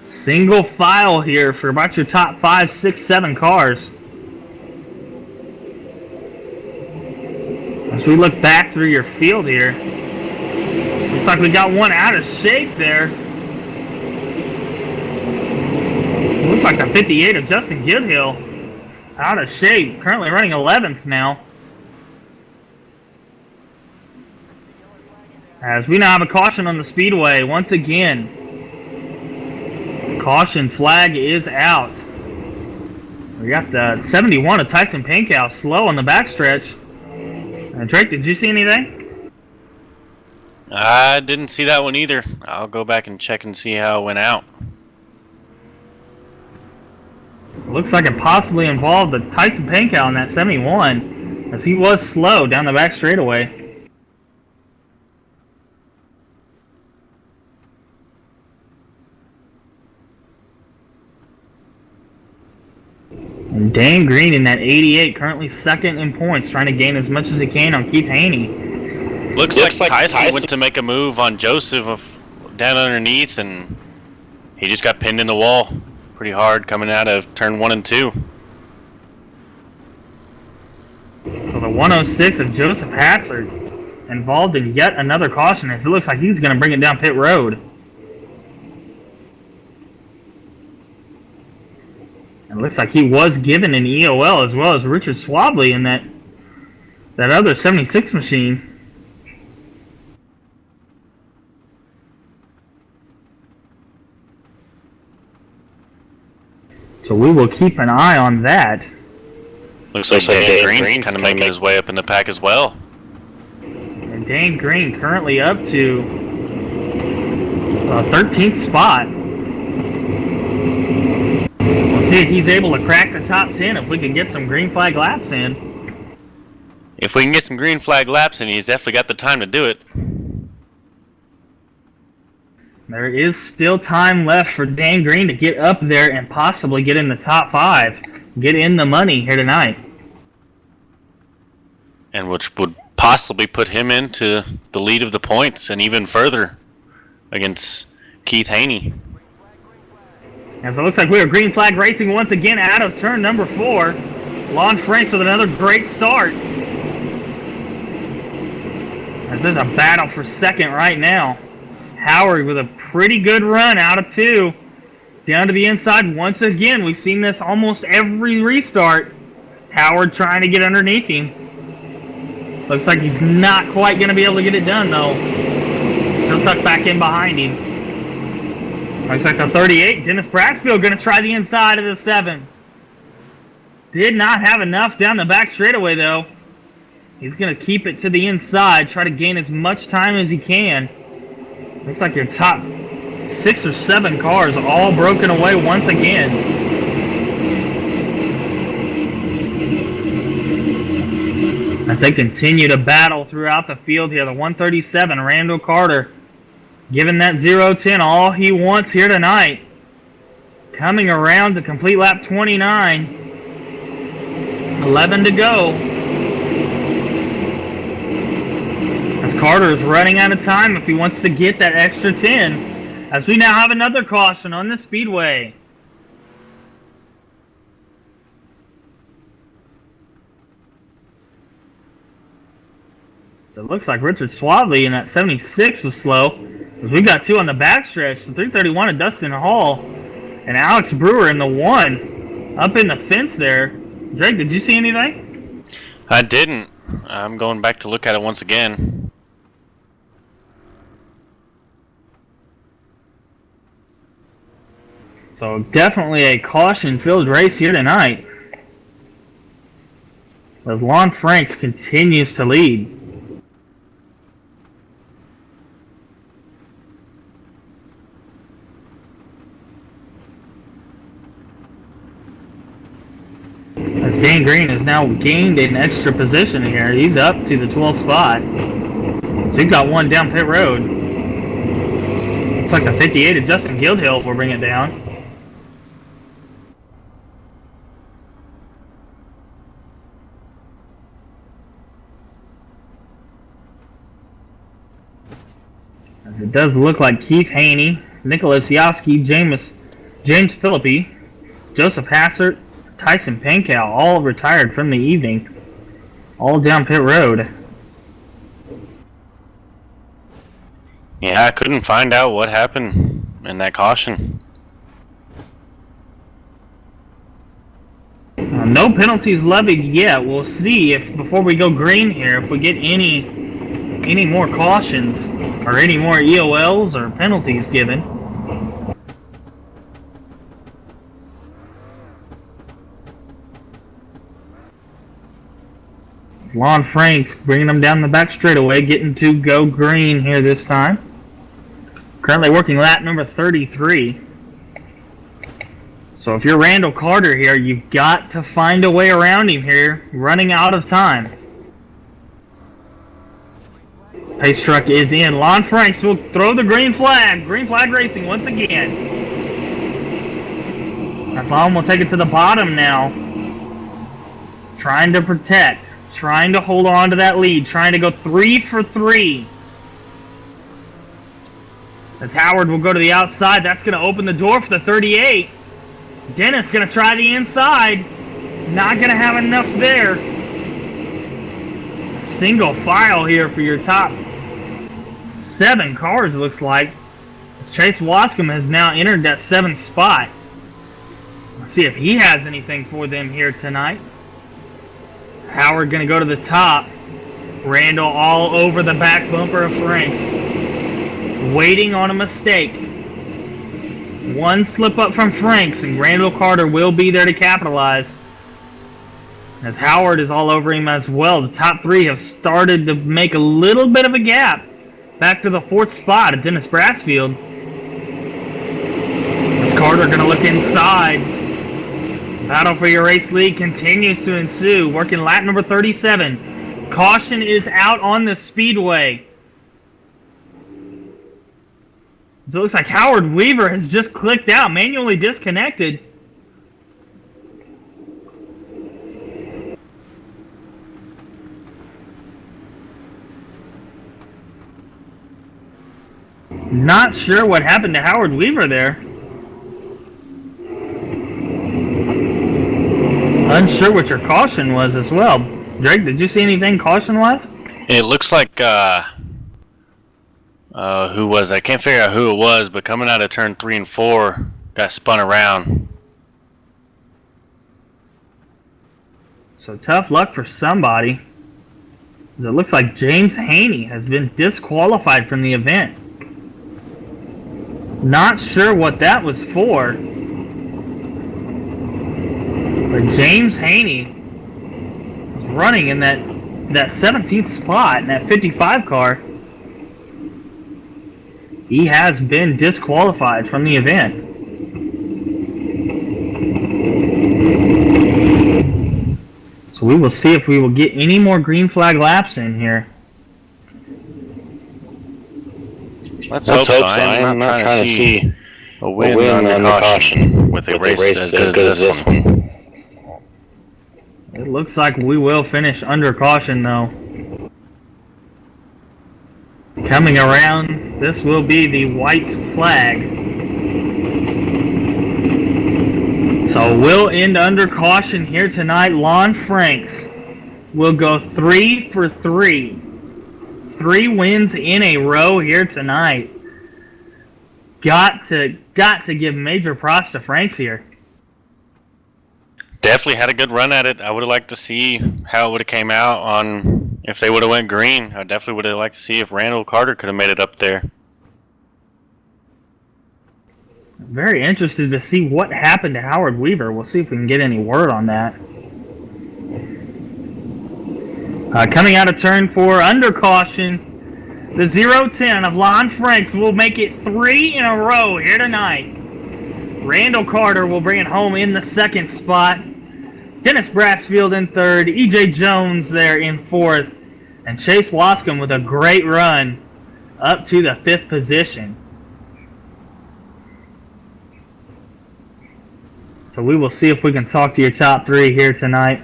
Single file here for about your top 5, 6, 7 cars. As we look back through your field here, looks like we got one out of shape there. Looks like the 58 of Justin Goodhill out of shape. Currently running 11th now. As we now have a caution on the speedway once again. Caution flag is out. We got the 71 of Tyson Pankow slow on the backstretch. Drake, did you see anything? I didn't see that one either. I'll go back and check and see how it went out. Looks like it possibly involved the Tyson Pankow in that 71, as he was slow down the back straightaway. And Dane Green in that 88, currently second in points, trying to gain as much as he can on Keith Haney. Looks like Tyson went to make a move on Joseph down underneath, and he just got pinned in the wall pretty hard coming out of turn 1 and 2. So the 106 of Joseph Hassard involved in yet another caution, as it looks like he's going to bring it down pit road. It looks like he was given an EOL as well as Richard Swabley in that other 76 machine. So we will keep an eye on that. Looks like Dane Green's kind of making his way up in the pack as well. And Dane Green currently up to 13th spot. We'll see if he's able to crack the top 10 if we can get some green flag laps in. If we can get some green flag laps, and he's definitely got the time to do it. There is still time left for Dan Green to get up there and possibly get in the top 5. Get in the money here tonight. And which would possibly put him into the lead of the points and even further against Keith Haney. As it looks like we are green flag racing once again out of turn number 4. Lon Franks with another great start. As there's a battle for second right now. Howard with a pretty good run out of 2. Down to the inside once again. We've seen this almost every restart. Howard trying to get underneath him. Looks like he's not quite going to be able to get it done though. Still tucked back in behind him. Looks like the 38. Dennis Brassfield going to try the inside of the 7. Did not have enough down the back straightaway though. He's going to keep it to the inside. Try to gain as much time as he can. Looks like your top 6 or 7 cars all broken away once again. As they continue to battle throughout the field here, the 137, Randall Carter, giving that 0-10 all he wants here tonight. Coming around to complete lap 29. 11 to go. As Carter is running out of time if he wants to get that extra 10. As we now have another caution on the speedway. So it looks like Richard Swaddley in that 76 was slow. As we got 2 on the backstretch. The 331 of Dustin Hall and Alex Brewer in the 1. Up in the fence there. Drake, did you see anything? I didn't. I'm going back to look at it once again. So definitely a caution-filled race here tonight. As Lon Franks continues to lead. As Dan Green has now gained an extra position here. He's up to the 12th spot. So he's got one down pit road. Looks like the 58 of Justin Guildhill will bring it down. As it does look like Keith Haney, Nicholas Yowski, James Philippi, Joseph Hassert, Tyson Pankow, all retired from the evening. All down pit road. Yeah, I couldn't find out what happened in that caution. No penalties levied yet. We'll see if before we go green here, if we get any more cautions or any more EOLs or penalties given. Lon Franks bringing them down the back straightaway, getting to go green here this time. Currently working lap number 33. So if you're Randall Carter here, you've got to find a way around him here, running out of time. Pace truck is in. Lon Franks will throw the green flag. Green flag racing once again. As Lon will take it to the bottom now. Trying to protect. Trying to hold on to that lead. Trying to go 3 for 3. As Howard will go to the outside. That's going to open the door for the 38. Dennis going to try the inside. Not going to have enough there. Single file here for your top 7 cars, it looks like. As Chase Wascom has now entered that 7th spot. Let's see if he has anything for them here tonight. Howard going to go to the top. Randall all over the back bumper of Franks. Waiting on a mistake. One slip up from Franks and Randall Carter will be there to capitalize. As Howard is all over him as well. The top 3 have started to make a little bit of a gap. Back to the 4th spot of Dennis Brassfield. As Carter going to look inside. Battle for your race lead continues to ensue. Working lap number 37. Caution is out on the speedway. So it looks like Howard Weaver has just clicked out, manually disconnected. Not sure what happened to Howard Weaver there. Unsure what your caution was as well. Drake, did you see anything caution-wise? It looks like, who was I can't figure out who it was, but coming out of turn 3 and 4, got spun around. So tough luck for somebody. It looks like James Haney has been disqualified from the event. Not sure what that was for. But James Haney was running in that 17th spot in that 55 car. He has been disqualified from the event. So we will see if we will get any more green flag laps in here. Let's hope so. I'm not trying to see a win under caution with a race as good as this one. It looks like we will finish under caution though. Coming around, this will be the white flag. So we'll end under caution here tonight. Lon Franks will go 3 for 3. 3 wins in a row here tonight. Got to give major props to Franks here. Definitely had a good run at it. I would have liked to see how it would have came out on if they would have went green. I definitely would have liked to see if Randall Carter could have made it up there. Very interested to see what happened to Howard Weaver. We'll see if we can get any word on that. Coming out of turn 4, under caution, the 0-10 of Lon Franks will make it 3 in a row here tonight. Randall Carter will bring it home in the 2nd spot. Dennis Brassfield in 3rd. E.J. Jones there in 4th. And Chase Wascom with a great run up to the 5th position. So we will see if we can talk to your top 3 here tonight.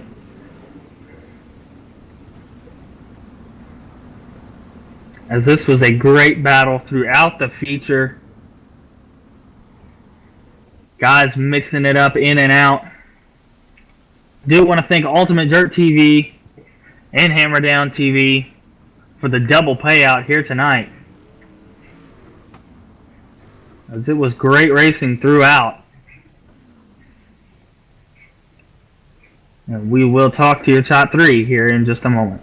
As this was a great battle throughout the feature. Guys mixing it up in and out. Do want to thank Ultimate Dirt TV and Hammer Down TV for the double payout here tonight. As it was great racing throughout. And we will talk to your top 3 here in just a moment.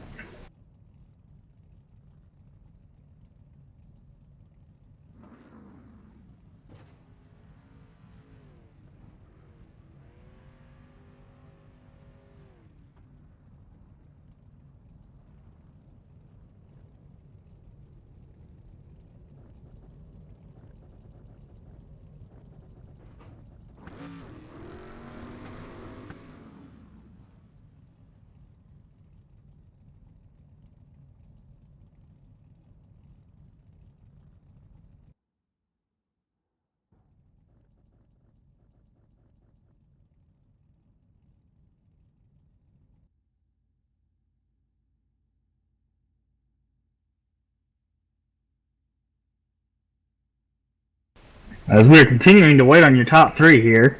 As we're continuing to wait on your top 3 here,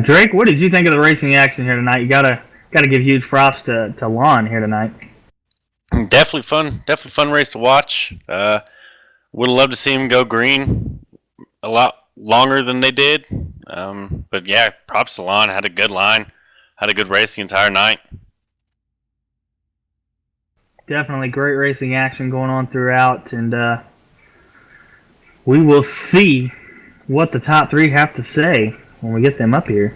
Drake, what did you think of the racing action here tonight? You gotta give huge props to Lon here tonight. Definitely fun race to watch. Would have loved to see him go green a lot longer than they did. But yeah, props to Lon. Had a good line, had a good race the entire night. Definitely great racing action going on throughout, and we will see what the top 3 have to say when we get them up here.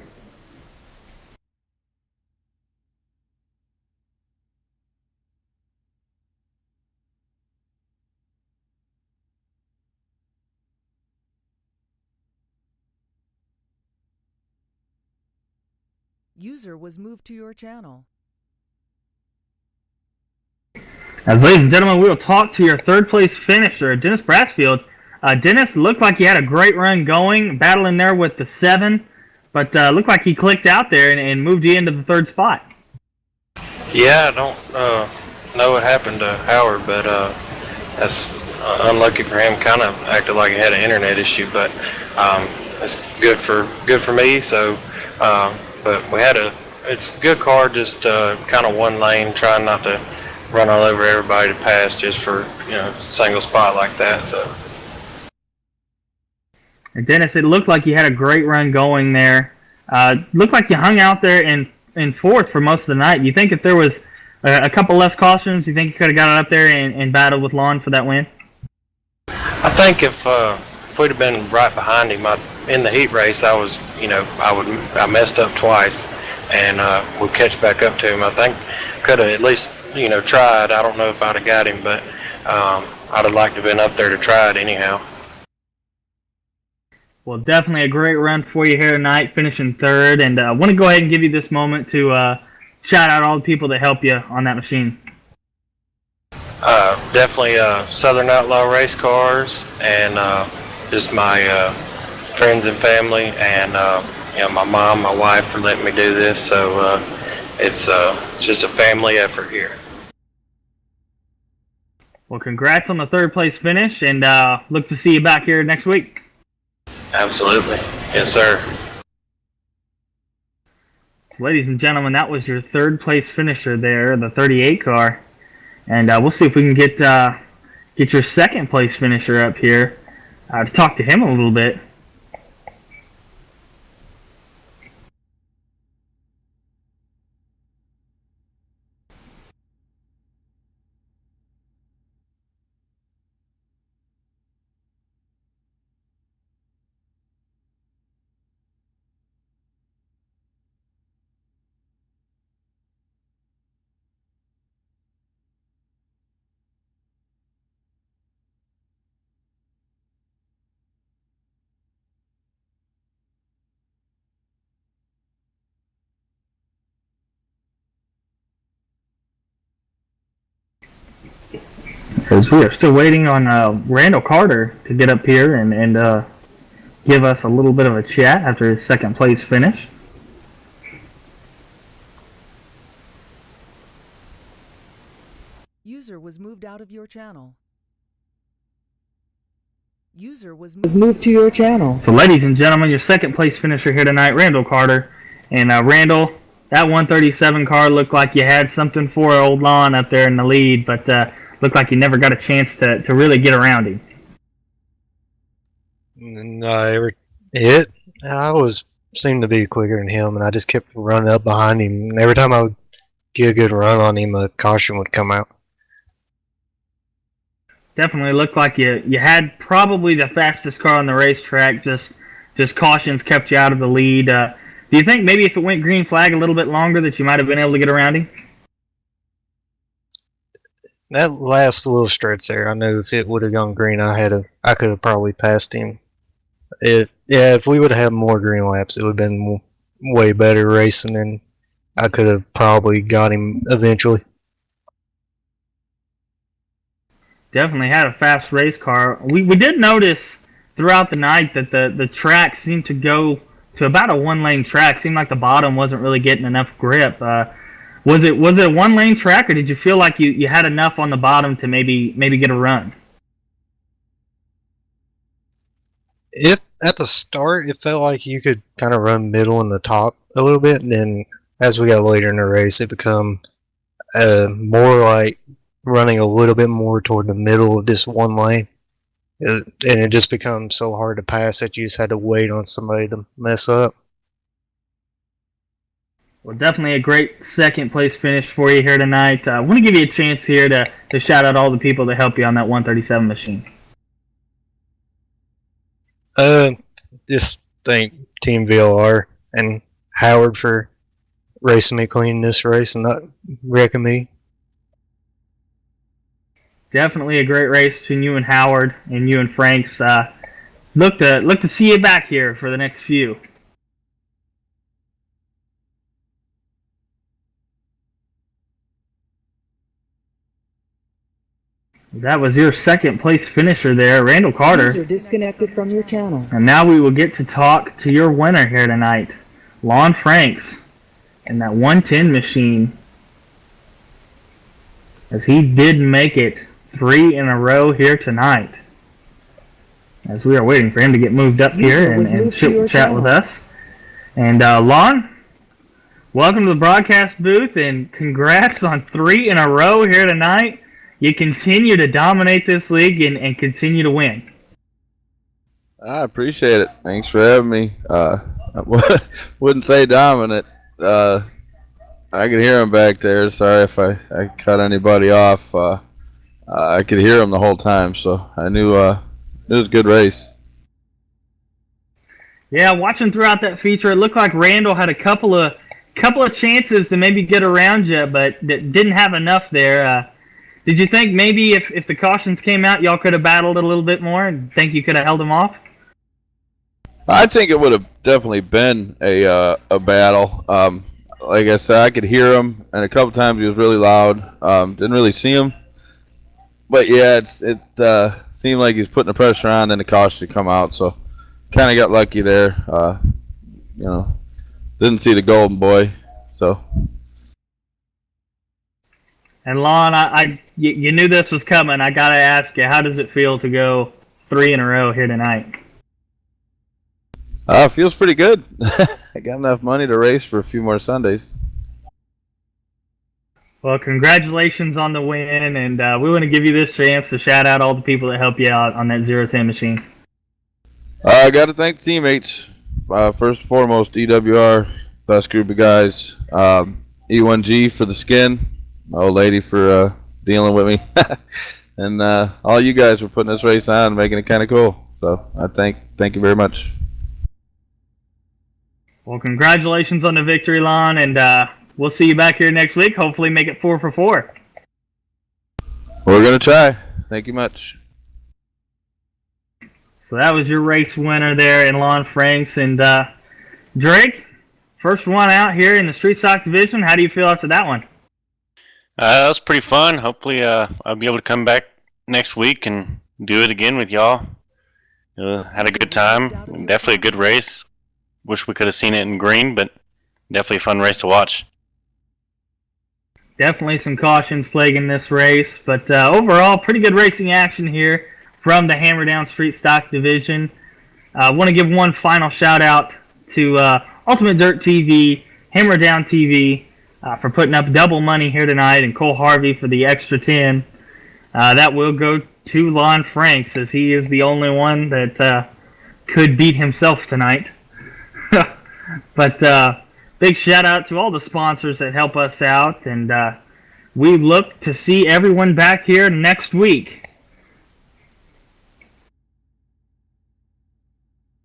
User was moved to your channel. As ladies and gentlemen, we will talk to your third place finisher, Dennis Brassfield. Dennis looked like he had a great run going, battling there with the 7, but looked like he clicked out there and moved you into the third spot. Yeah, I don't know what happened to Howard, but that's unlucky for him. Kind of acted like he had an internet issue, but it's good for me. So, but it's a good car, just kind of one lane, trying not to run all over everybody to pass, just for single spot like that. So. And Dennis, it looked like you had a great run going there. Looked like you hung out there in fourth for most of the night. You think if there was a couple less cautions, you think you could have got up there and battled with Lon for that win? I think if we'd have been right behind him in the heat race, I messed up twice, and would catch back up to him. I think could have at least tried. I don't know if I'd have got him, but I'd have liked to have been up there to try it anyhow. Well, definitely a great run for you here tonight, finishing third. And I want to go ahead and give you this moment to shout out all the people that help you on that machine. Definitely Southern Outlaw Race Cars, and just my friends and family, and my mom, my wife for letting me do this. So it's just a family effort here. Well, congrats on the third place finish, and look to see you back here next week. Absolutely. Yes, sir. Ladies and gentlemen, that was your third place finisher there, the 38 car. And we'll see if we can get your second place finisher up here. I've talked to him a little bit. Because we are still waiting on Randall Carter to get up here and give us a little bit of a chat after his second place finish. User was moved out of your channel. User was moved to your channel. So, ladies and gentlemen, your second place finisher here tonight, Randall Carter. And Randall, that 137 car looked like you had something for old Lon up there in the lead, but looked like you never got a chance to really get around him. No, I seemed to be quicker than him, and I just kept running up behind him. And every time I would get a good run on him, a caution would come out. Definitely looked like you had probably the fastest car on the racetrack. Just cautions kept you out of the lead. Do you think maybe if it went green flag a little bit longer that you might have been able to get around him? That last little stretch there, I knew if it would have gone green, I could have probably passed him. If we would have had more green laps, it would have been way better racing, and I could have probably got him eventually. Definitely had a fast race car. We did notice throughout the night that the track seemed to go to about a one-lane track. Seemed like the bottom wasn't really getting enough grip. Was it a one-lane track, or did you feel like you had enough on the bottom to maybe get a run? At the start, it felt like you could kind of run middle and the top a little bit, and then as we got later in the race, it became more like running a little bit more toward the middle of this one lane. And it just becomes so hard to pass that you just had to wait on somebody to mess up. Well, definitely a great second place finish for you here tonight. I want to give you a chance here to shout out all the people that help you on that 137 machine. Just thank Team VLR and Howard for racing me clean this race and not wrecking me. Definitely a great race between you and Howard and you and Franks. Look to see you back here for the next few. That was your second place finisher there, Randall Carter. User disconnected from your channel. And now we will get to talk to your winner here tonight, Lon Franks, and that 110 machine. As he did make it 3 in a row here tonight. As we are waiting for him to get moved up here and chat with us. And Lon, welcome to the broadcast booth, and congrats on 3 in a row here tonight. You continue to dominate this league and continue to win. I appreciate it. Thanks for having me. I wouldn't say dominant. I could hear him back there. Sorry if I cut anybody off. I could hear him the whole time, so I knew it was a good race. Yeah, watching throughout that feature, it looked like Randall had a couple of chances to maybe get around you, but didn't have enough there. Did you think maybe if the cautions came out, y'all could have battled it a little bit more, and think you could have held him off? I think it would have definitely been a battle. Like I said, I could hear him, and a couple times he was really loud. Didn't really see him, but yeah, it seemed like he's putting the pressure on, and the caution to come out. So, kind of got lucky there. Didn't see the golden boy. So. And Lon, you knew this was coming. I gotta ask you, how does it feel to go 3 in a row here tonight? It feels pretty good. I got enough money to race for a few more Sundays. Well, congratulations on the win, and we want to give you this chance to shout out all the people that help you out on that 010 machine. I got to thank the teammates. First and foremost, EWR, best group of guys. E1G for the skin. My old lady for dealing with me. And all you guys for putting this race on and making it kind of cool. So I thank you very much. Well, congratulations on the victory, Lon, and we'll see you back here next week. Hopefully make it 4 for 4. We're going to try. Thank you much. So that was your race winner there in Lon Franks. And Drake, first one out here in the Street Stock Division. How do you feel after that one? That was pretty fun. Hopefully I'll be able to come back next week and do it again with y'all. Had a good time. Definitely a good race. Wish we could have seen it in green, but definitely a fun race to watch. Definitely some cautions plaguing this race, but overall, pretty good racing action here from the Hammer Down Street Stock Division. I want to give one final shout out to Ultimate Dirt TV, Hammer Down TV, for putting up double money here tonight, and Cole Harvey for the extra 10. That will go to Lon Franks, as he is the only one that could beat himself tonight. But big shout out to all the sponsors that help us out, and we look to see everyone back here next week